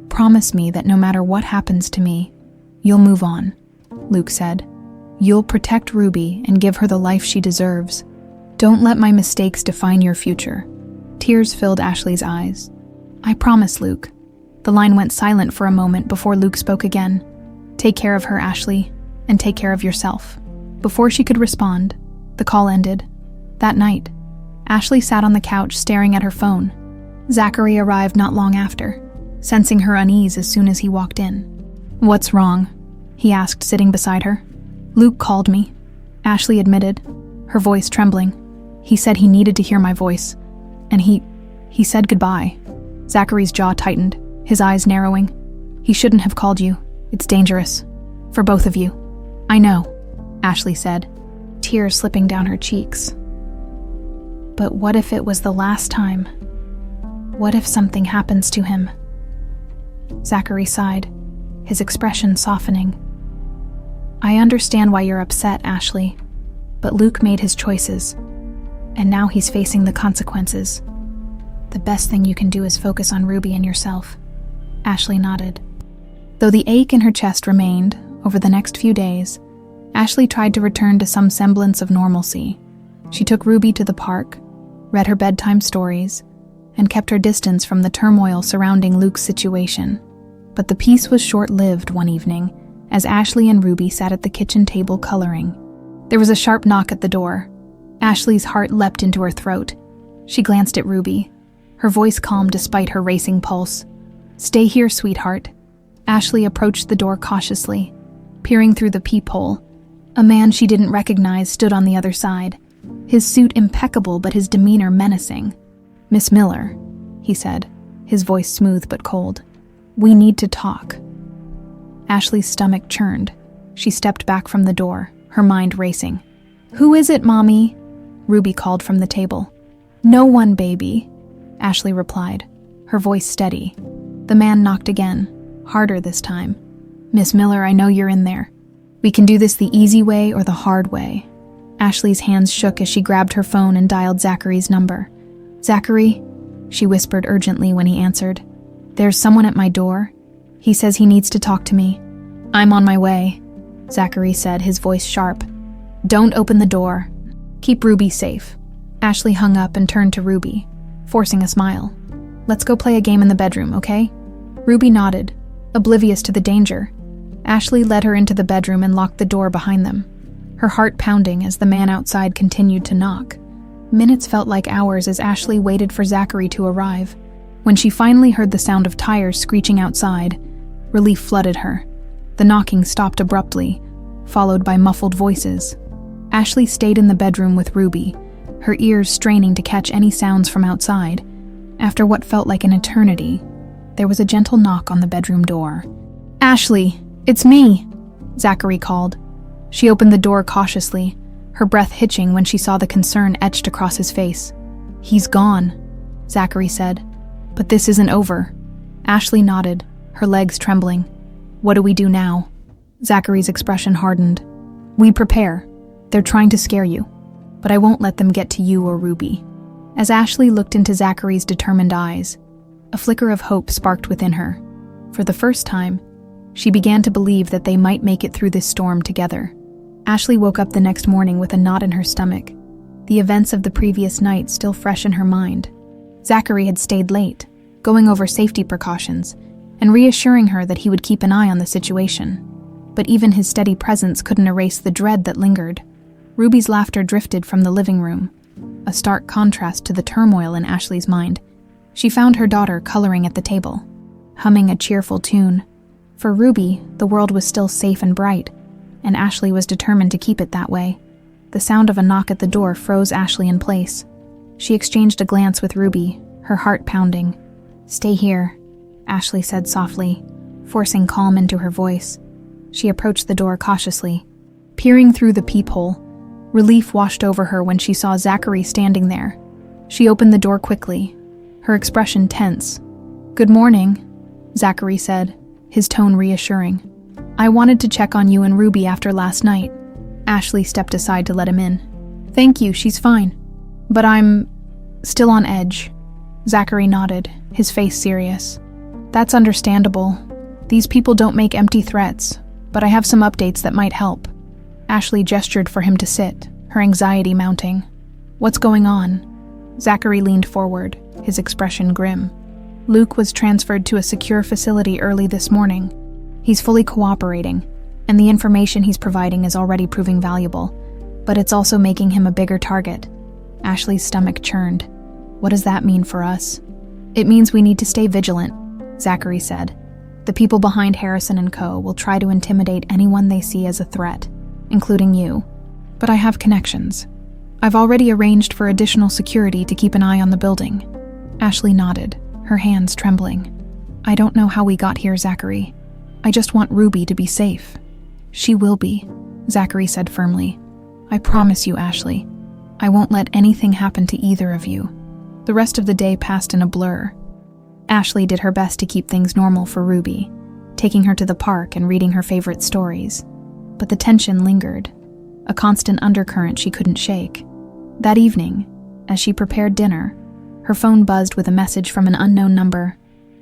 "Promise me that no matter what happens to me, you'll move on," Luke said. "You'll protect Ruby and give her the life she deserves. Don't let my mistakes define your future." Tears filled Ashley's eyes. "I promise, Luke." The line went silent for a moment before Luke spoke again. "Take care of her, Ashley, and take care of yourself." Before she could respond, the call ended. That night, Ashley sat on the couch staring at her phone. Zachary arrived not long after, sensing her unease as soon as he walked in. "What's wrong?" he asked, sitting beside her. "Luke called me," Ashley admitted, her voice trembling. "He said he needed to hear my voice, and he said goodbye." Zachary's jaw tightened, his eyes narrowing. "He shouldn't have called you. It's dangerous. For both of you." "I know," Ashley said, tears slipping down her cheeks. "But what if it was the last time? What if something happens to him?" Zachary sighed, his expression softening. "I understand why you're upset, Ashley, but Luke made his choices, and now he's facing the consequences. The best thing you can do is focus on Ruby and yourself." Ashley nodded. Though the ache in her chest remained, over the next few days, Ashley tried to return to some semblance of normalcy. She took Ruby to the park, read her bedtime stories, and kept her distance from the turmoil surrounding Luke's situation. But the peace was short-lived one evening, as Ashley and Ruby sat at the kitchen table coloring. There was a sharp knock at the door. Ashley's heart leapt into her throat. She glanced at Ruby, her voice calm despite her racing pulse. "Stay here, sweetheart." Ashley approached the door cautiously, peering through the peephole. A man she didn't recognize stood on the other side, his suit impeccable but his demeanor menacing. "Miss Miller," he said, his voice smooth but cold. "We need to talk." Ashley's stomach churned. She stepped back from the door, her mind racing. "Who is it, Mommy?" Ruby called from the table. "No one, baby," Ashley replied, her voice steady. The man knocked again, harder this time. "Miss Miller, I know you're in there. We can do this the easy way or the hard way." Ashley's hands shook as she grabbed her phone and dialed Zachary's number. "Zachary," she whispered urgently when he answered. "There's someone at my door. He says he needs to talk to me." "I'm on my way," Zachary said, his voice sharp. "Don't open the door. Keep Ruby safe." Ashley hung up and turned to Ruby, forcing a smile. "Let's go play a game in the bedroom, okay?" Ruby nodded, oblivious to the danger. Ashley led her into the bedroom and locked the door behind them, her heart pounding as the man outside continued to knock. Minutes felt like hours as Ashley waited for Zachary to arrive. When she finally heard the sound of tires screeching outside, relief flooded her. The knocking stopped abruptly, followed by muffled voices. Ashley stayed in the bedroom with Ruby, her ears straining to catch any sounds from outside. After what felt like an eternity, there was a gentle knock on the bedroom door. "Ashley, it's me," Zachary called. She opened the door cautiously, her breath hitching when she saw the concern etched across his face. "He's gone," Zachary said. "But this isn't over." Ashley nodded, her legs trembling. "What do we do now?" Zachary's expression hardened. "We prepare. They're trying to scare you, but I won't let them get to you or Ruby." As Ashley looked into Zachary's determined eyes, a flicker of hope sparked within her. For the first time, she began to believe that they might make it through this storm together. Ashley woke up the next morning with a knot in her stomach, the events of the previous night still fresh in her mind. Zachary had stayed late, going over safety precautions, and reassuring her that he would keep an eye on the situation. But even his steady presence couldn't erase the dread that lingered. Ruby's laughter drifted from the living room, a stark contrast to the turmoil in Ashley's mind. She found her daughter coloring at the table, humming a cheerful tune. For Ruby, the world was still safe and bright, and Ashley was determined to keep it that way. The sound of a knock at the door froze Ashley in place. She exchanged a glance with Ruby, her heart pounding. "Stay here," Ashley said softly, forcing calm into her voice. She approached the door cautiously. Peering through the peephole, relief washed over her when she saw Zachary standing there. She opened the door quickly, her expression tense. "Good morning," Zachary said, his tone reassuring. "I wanted to check on you and Ruby after last night." Ashley stepped aside to let him in. "Thank you, she's fine. But I'm still on edge." Zachary nodded, his face serious. "That's understandable. These people don't make empty threats, but I have some updates that might help." Ashley gestured for him to sit, her anxiety mounting. "What's going on?" Zachary leaned forward, his expression grim. "Luke was transferred to a secure facility early this morning. He's fully cooperating, and the information he's providing is already proving valuable, but it's also making him a bigger target." Ashley's stomach churned. "What does that mean for us?" "It means we need to stay vigilant," Zachary said. "The people behind Harrison and Co. will try to intimidate anyone they see as a threat, including you. But I have connections. I've already arranged for additional security to keep an eye on the building." Ashley nodded, her hands trembling. "I don't know how we got here, Zachary. I just want Ruby to be safe." "She will be," Zachary said firmly. "I promise you, Ashley. I won't let anything happen to either of you." The rest of the day passed in a blur. Ashley did her best to keep things normal for Ruby, taking her to the park and reading her favorite stories. But the tension lingered, a constant undercurrent she couldn't shake. That evening, as she prepared dinner, her phone buzzed with a message from an unknown number.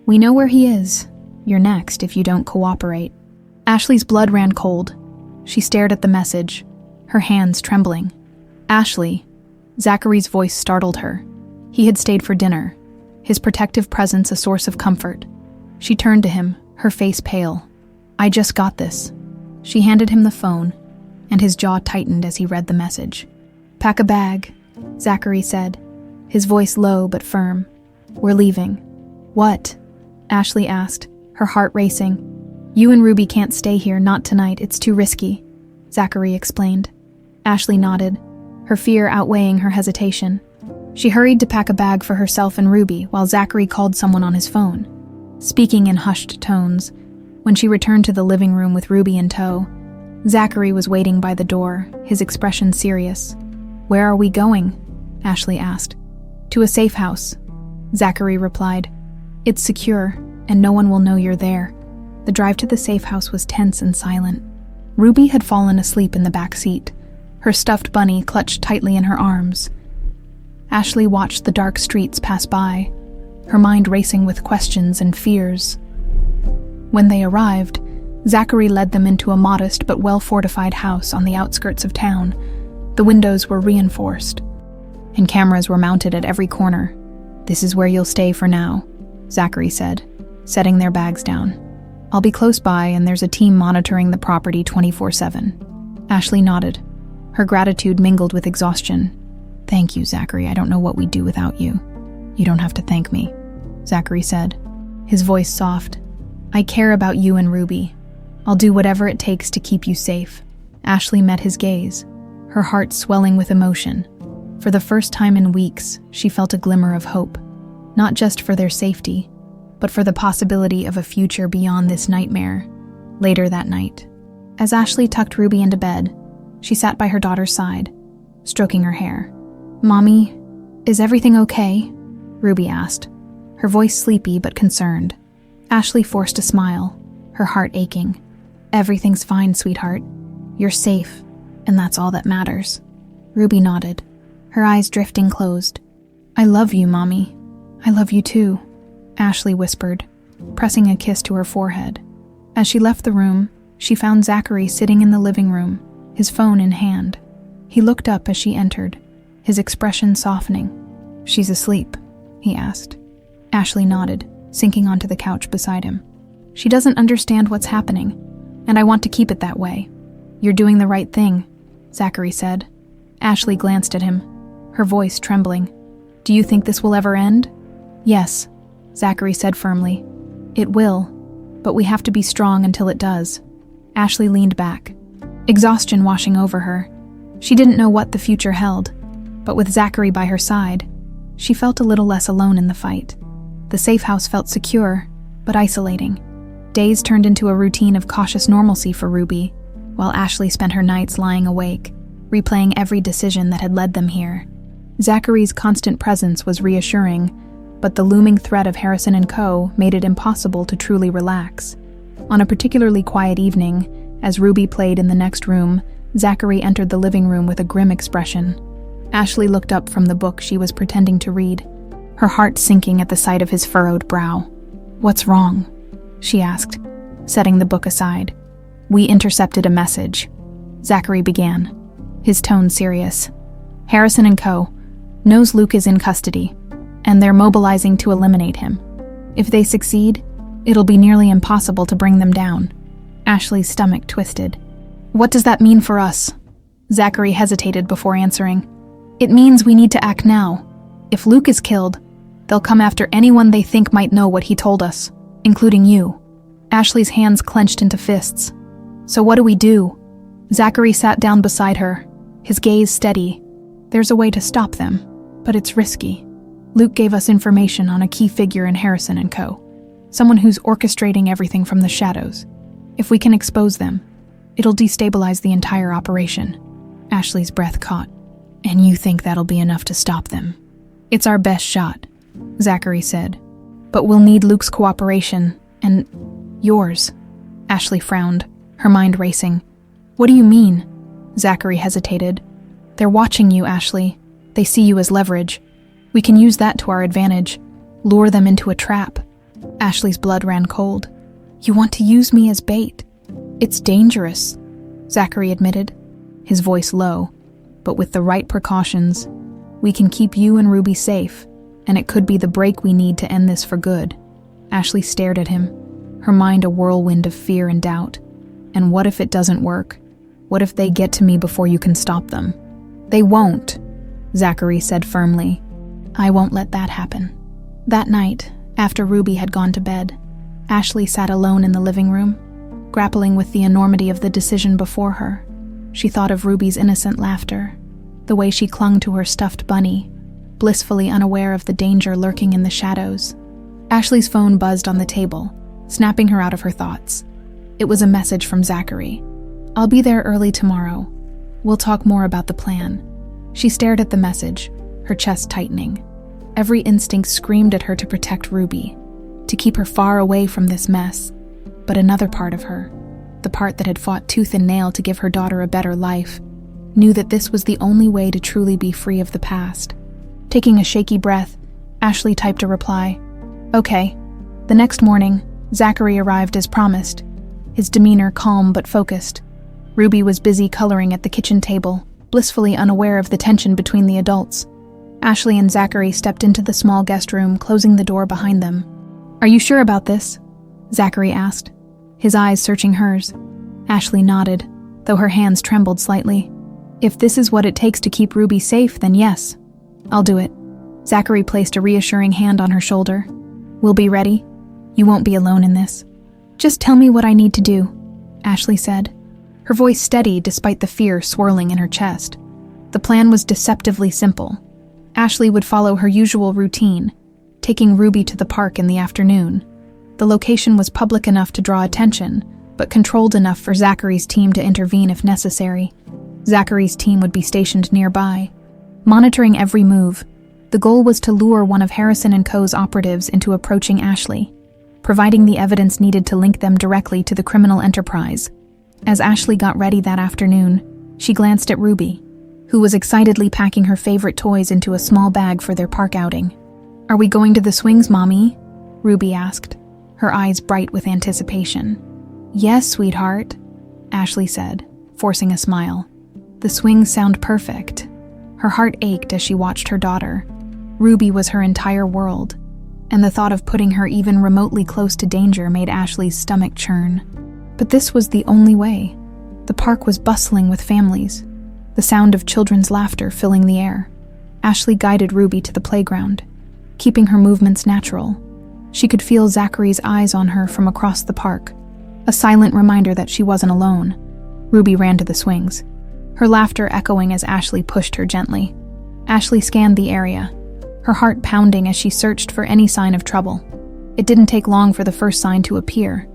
"We know where he is. You're next if you don't cooperate." Ashley's blood ran cold. She stared at the message, her hands trembling. "Ashley," Zachary's voice startled her. He had stayed for dinner, his protective presence a source of comfort. She turned to him, her face pale. "I just got this." She handed him the phone, and his jaw tightened as he read the message. "Pack a bag," Zachary said, his voice low but firm. "We're leaving." "What?" Ashley asked, her heart racing. "You and Ruby can't stay here, not tonight, it's too risky," Zachary explained. Ashley nodded, her fear outweighing her hesitation. She hurried to pack a bag for herself and Ruby while Zachary called someone on his phone. Speaking in hushed tones, when she returned to the living room with Ruby in tow, Zachary was waiting by the door, his expression serious. "Where are we going?" Ashley asked. "To a safe house," Zachary replied. "It's secure, and no one will know you're there." The drive to the safe house was tense and silent. Ruby had fallen asleep in the back seat, her stuffed bunny clutched tightly in her arms. Ashley watched the dark streets pass by, her mind racing with questions and fears. When they arrived, Zachary led them into a modest but well-fortified house on the outskirts of town. The windows were reinforced, and cameras were mounted at every corner. "This is where you'll stay for now," Zachary said, setting their bags down. "I'll be close by, and there's a team monitoring the property 24/7. Ashley nodded, her gratitude mingled with exhaustion. "Thank you, Zachary. I don't know what we'd do without you." "You don't have to thank me," Zachary said, his voice soft. "I care about you and Ruby. I'll do whatever it takes to keep you safe." Ashley met his gaze, her heart swelling with emotion. For the first time in weeks, she felt a glimmer of hope, not just for their safety, but for the possibility of a future beyond this nightmare. Later that night, as Ashley tucked Ruby into bed, she sat by her daughter's side, stroking her hair. "Mommy, is everything okay?" Ruby asked, her voice sleepy but concerned. Ashley forced a smile, her heart aching. "Everything's fine, sweetheart. You're safe, and that's all that matters." Ruby nodded, her eyes drifting closed. "I love you, Mommy. I love you too," Ashley whispered, pressing a kiss to her forehead. As she left the room, she found Zachary sitting in the living room, his phone in hand. He looked up as she entered, his expression softening. "She's asleep?" he asked. Ashley nodded, sinking onto the couch beside him. "She doesn't understand what's happening, and I want to keep it that way." "You're doing the right thing," Zachary said. Ashley glanced at him, her voice trembling. "Do you think this will ever end?" "Yes," Zachary said firmly. "It will, but we have to be strong until it does." Ashley leaned back, exhaustion washing over her. She didn't know what the future held, but with Zachary by her side, she felt a little less alone in the fight. The safe house felt secure, but isolating. Days turned into a routine of cautious normalcy for Ruby, while Ashley spent her nights lying awake, replaying every decision that had led them here. Zachary's constant presence was reassuring, but the looming threat of Harrison & Co. made it impossible to truly relax. On a particularly quiet evening, as Ruby played in the next room, Zachary entered the living room with a grim expression. Ashley looked up from the book she was pretending to read, her heart sinking at the sight of his furrowed brow. "What's wrong?" she asked, setting the book aside. "We intercepted a message," Zachary began, his tone serious. "Harrison & Co. knows Luke is in custody, and they're mobilizing to eliminate him. If they succeed, it'll be nearly impossible to bring them down." Ashley's stomach twisted. "What does that mean for us?" Zachary hesitated before answering. "It means we need to act now. If Luke is killed, they'll come after anyone they think might know what he told us, including you." Ashley's hands clenched into fists. "So what do we do?" Zachary sat down beside her, his gaze steady. "There's a way to stop them, but it's risky. Luke gave us information on a key figure in Harrison & Co., someone who's orchestrating everything from the shadows. If we can expose them, it'll destabilize the entire operation." Ashley's breath caught. "And you think that'll be enough to stop them?" "It's our best shot," Zachary said. "But we'll need Luke's cooperation, and yours." Ashley frowned, her mind racing. "What do you mean?" Zachary hesitated. "They're watching you, Ashley. They see you as leverage. We can use that to our advantage, lure them into a trap." Ashley's blood ran cold. "You want to use me as bait? It's dangerous," Zachary admitted, his voice low, but with the right precautions, We can keep you and Ruby safe, and it could be the break we need to end this for good." Ashley stared at him, her mind a whirlwind of fear and doubt. "And what if it doesn't work? What if they get to me before you can stop them?" "They won't," Zachary said firmly. "I won't let that happen." That night, after Ruby had gone to bed, Ashley sat alone in the living room, grappling with the enormity of the decision before her. She thought of Ruby's innocent laughter, the way she clung to her stuffed bunny, blissfully unaware of the danger lurking in the shadows. Ashley's phone buzzed on the table, snapping her out of her thoughts. It was a message from Zachary. "I'll be there early tomorrow. We'll talk more about the plan." She stared at the message, her chest tightening. Every instinct screamed at her to protect Ruby, to keep her far away from this mess. But another part of her, the part that had fought tooth and nail to give her daughter a better life, knew that this was the only way to truly be free of the past. Taking a shaky breath, Ashley typed a reply. "Okay." The next morning, Zachary arrived as promised, his demeanor calm but focused. Ruby was busy coloring at the kitchen table, blissfully unaware of the tension between the adults. Ashley and Zachary stepped into the small guest room, closing the door behind them. "Are you sure about this?" Zachary asked, his eyes searching hers. Ashley nodded, though her hands trembled slightly. "If this is what it takes to keep Ruby safe, then yes, I'll do it." Zachary placed a reassuring hand on her shoulder. "We'll be ready. You won't be alone in this. Just tell me what I need to do," Ashley said, her voice steady despite the fear swirling in her chest. The plan was deceptively simple. Ashley would follow her usual routine, taking Ruby to the park in the afternoon. The location was public enough to draw attention, but controlled enough for Zachary's team to intervene if necessary. Zachary's team would be stationed nearby, monitoring every move. The goal was to lure one of Harrison & Co.'s operatives into approaching Ashley, providing the evidence needed to link them directly to the criminal enterprise. As Ashley got ready that afternoon, she glanced at Ruby, who was excitedly packing her favorite toys into a small bag for their park outing. "Are we going to the swings, Mommy?" Ruby asked, her eyes bright with anticipation. "Yes, sweetheart," Ashley said, forcing a smile. The swings sound perfect. Her heart ached as she watched her daughter. Ruby was her entire world, and the thought of putting her even remotely close to danger made Ashley's stomach churn. But this was the only way. The park was bustling with families, the sound of children's laughter filling the air. Ashley guided Ruby to the playground, keeping her movements natural. She could feel Zachary's eyes on her from across the park, a silent reminder that she wasn't alone. Ruby ran to the swings, her laughter echoing as Ashley pushed her gently. Ashley scanned the area, her heart pounding as she searched for any sign of trouble. It didn't take long for the first sign to appear.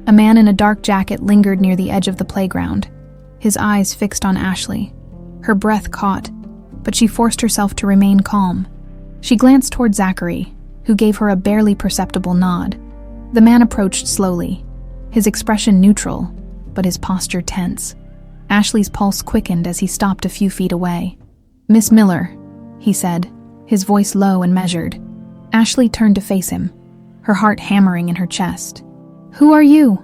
A man in a dark jacket lingered near the edge of the playground, his eyes fixed on Ashley. Her breath caught, but she forced herself to remain calm. She glanced toward Zachary, who gave her a barely perceptible nod. The man approached slowly, his expression neutral, but his posture tense. Ashley's pulse quickened as he stopped a few feet away. "Miss Miller," he said, his voice low and measured. Ashley turned to face him, her heart hammering in her chest. "Who are you?"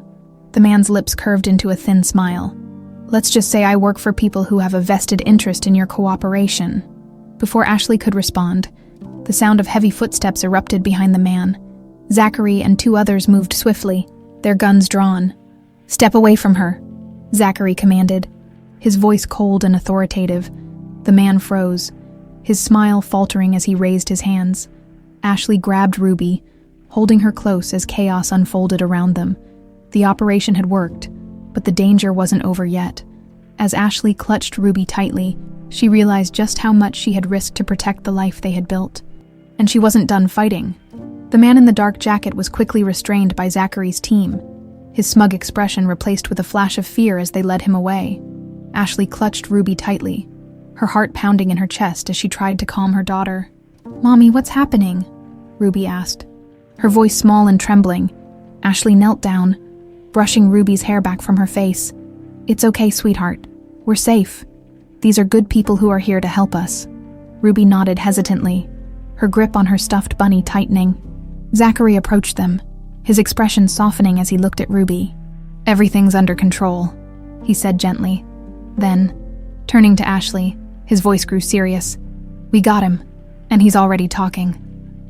The man's lips curved into a thin smile. "Let's just say I work for people who have a vested interest in your cooperation." Before Ashley could respond, the sound of heavy footsteps erupted behind the man. Zachary and two others moved swiftly, their guns drawn. "Step away from her," Zachary commanded, his voice cold and authoritative. The man froze, his smile faltering as he raised his hands. Ashley grabbed Ruby, holding her close as chaos unfolded around them. The operation had worked, but the danger wasn't over yet. As Ashley clutched Ruby tightly, she realized just how much she had risked to protect the life they had built. And she wasn't done fighting. The man in the dark jacket was quickly restrained by Zachary's team, his smug expression replaced with a flash of fear as they led him away. Ashley clutched Ruby tightly, her heart pounding in her chest as she tried to calm her daughter. "Mommy, what's happening?" Ruby asked, her voice small and trembling. Ashley knelt down, brushing Ruby's hair back from her face. "It's okay, sweetheart. We're safe. These are good people who are here to help us." Ruby nodded hesitantly, her grip on her stuffed bunny tightening. Zachary approached them, his expression softening as he looked at Ruby. "Everything's under control," he said gently. Then, turning to Ashley, his voice grew serious. We got him, and he's already talking.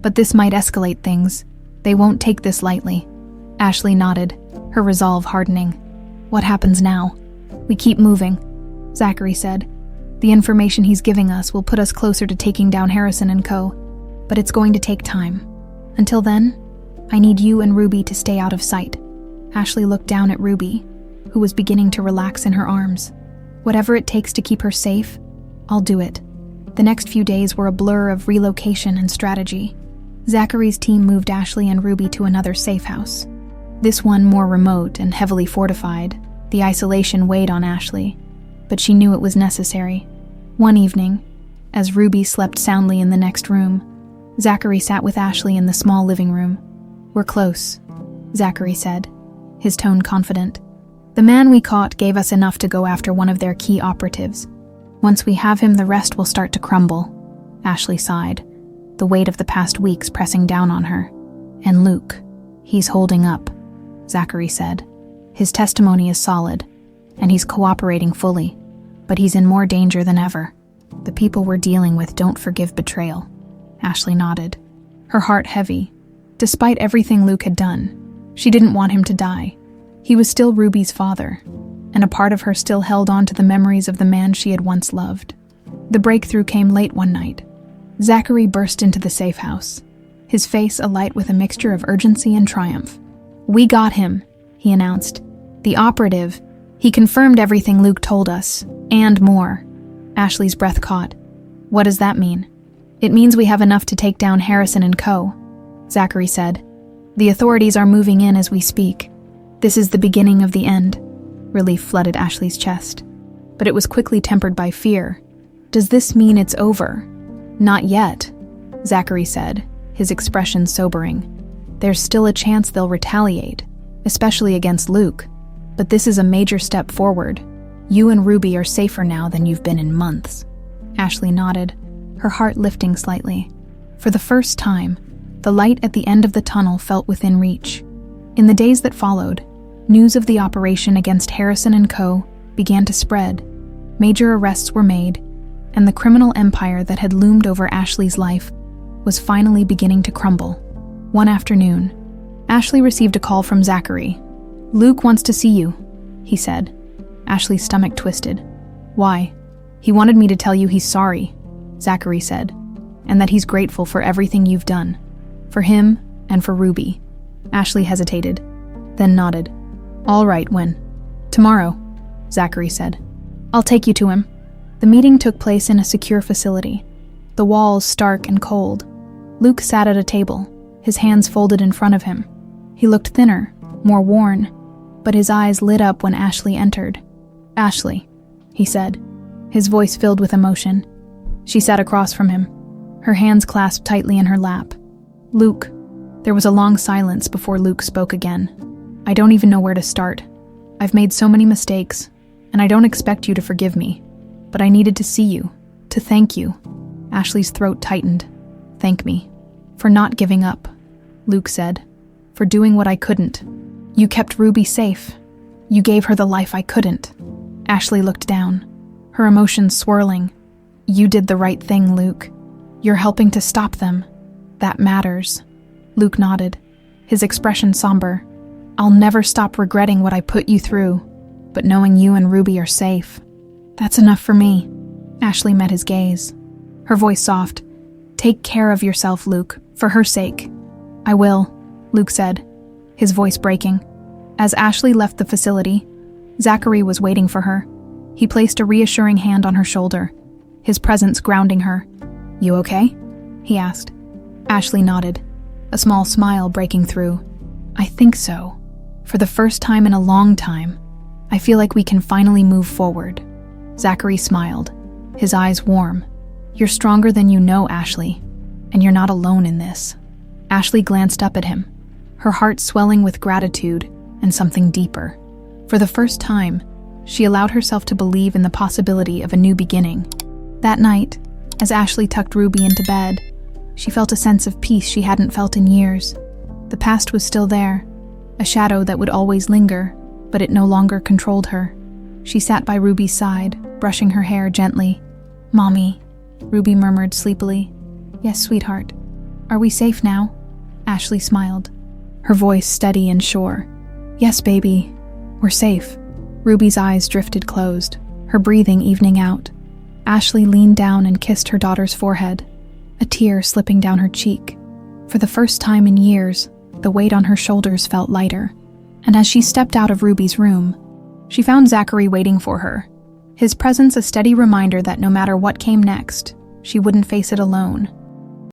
But this might escalate things. They won't take this lightly. Ashley nodded, her resolve hardening. What happens now? We keep moving, Zachary said. The information he's giving us will put us closer to taking down Harrison and Co., but it's going to take time. Until then, I need you and Ruby to stay out of sight. Ashley looked down at Ruby, who was beginning to relax in her arms. Whatever it takes to keep her safe, I'll do it. The next few days were a blur of relocation and strategy. Zachary's team moved Ashley and Ruby to another safe house. This one more remote and heavily fortified. The isolation weighed on Ashley, but she knew it was necessary. One evening, as Ruby slept soundly in the next room, Zachary sat with Ashley in the small living room. We're close, Zachary said, his tone confident. The man we caught gave us enough to go after one of their key operatives. Once we have him, the rest will start to crumble. Ashley sighed, the weight of the past weeks pressing down on her. And Luke, he's holding up, Zachary said. His testimony is solid, and he's cooperating fully, but he's in more danger than ever. The people we're dealing with don't forgive betrayal. Ashley nodded, her heart heavy. Despite everything Luke had done, she didn't want him to die. He was still Ruby's father, and a part of her still held on to the memories of the man she had once loved. The breakthrough came late one night. Zachary burst into the safe house, his face alight with a mixture of urgency and triumph. We got him, he announced. The operative. He confirmed everything Luke told us, and more. Ashley's breath caught. What does that mean? It means we have enough to take down Harrison and Co., Zachary said. The authorities are moving in as we speak. This is the beginning of the end. Relief flooded Ashley's chest, but it was quickly tempered by fear. Does this mean it's over? Not yet, Zachary said, his expression sobering. There's still a chance they'll retaliate, especially against Luke. But this is a major step forward. You and Ruby are safer now than you've been in months. Ashley nodded, her heart lifting slightly. For the first time, the light at the end of the tunnel felt within reach. In the days that followed, news of the operation against Harrison and Co. began to spread. Major arrests were made, and the criminal empire that had loomed over Ashley's life was finally beginning to crumble. One afternoon, Ashley received a call from Zachary. Luke wants to see you, he said. Ashley's stomach twisted. Why? He wanted me to tell you he's sorry, Zachary said, and that he's grateful for everything you've done. For him and for Ruby. Ashley hesitated, then nodded. All right, when? Tomorrow, Zachary said. I'll take you to him. The meeting took place in a secure facility, the walls stark and cold. Luke sat at a table, his hands folded in front of him. He looked thinner, more worn, but his eyes lit up when Ashley entered. Ashley, he said, his voice filled with emotion. She sat across from him, her hands clasped tightly in her lap. Luke. There was a long silence before Luke spoke again. I don't even know where to start. I've made so many mistakes, and I don't expect you to forgive me. But I needed to see you, to thank you. Ashley's throat tightened. Thank me. For not giving up, Luke said. For doing what I couldn't. You kept Ruby safe. You gave her the life I couldn't. Ashley looked down, her emotions swirling. You did the right thing, Luke. You're helping to stop them. That matters. Luke nodded, his expression somber. I'll never stop regretting what I put you through, but knowing you and Ruby are safe. That's enough for me. Ashley met his gaze, her voice soft. Take care of yourself, Luke, for her sake. I will, Luke said, his voice breaking. As Ashley left the facility, Zachary was waiting for her. He placed a reassuring hand on her shoulder, his presence grounding her. You okay? He asked. Ashley nodded, a small smile breaking through. I think so. For the first time in a long time, I feel like we can finally move forward. Zachary smiled, his eyes warm. You're stronger than you know, Ashley, and you're not alone in this. Ashley glanced up at him, her heart swelling with gratitude and something deeper. For the first time, she allowed herself to believe in the possibility of a new beginning. That night, as Ashley tucked Ruby into bed, she felt a sense of peace she hadn't felt in years. The past was still there, a shadow that would always linger, but it no longer controlled her. She sat by Ruby's side, brushing her hair gently. Mommy, Ruby murmured sleepily. "Yes, sweetheart. Are we safe now?" Ashley smiled, her voice steady and sure. "Yes, baby. We're safe." Ruby's eyes drifted closed, her breathing evening out. Ashley leaned down and kissed her daughter's forehead, a tear slipping down her cheek. For the first time in years, the weight on her shoulders felt lighter, and as she stepped out of Ruby's room, she found Zachary waiting for her, his presence a steady reminder that no matter what came next, she wouldn't face it alone.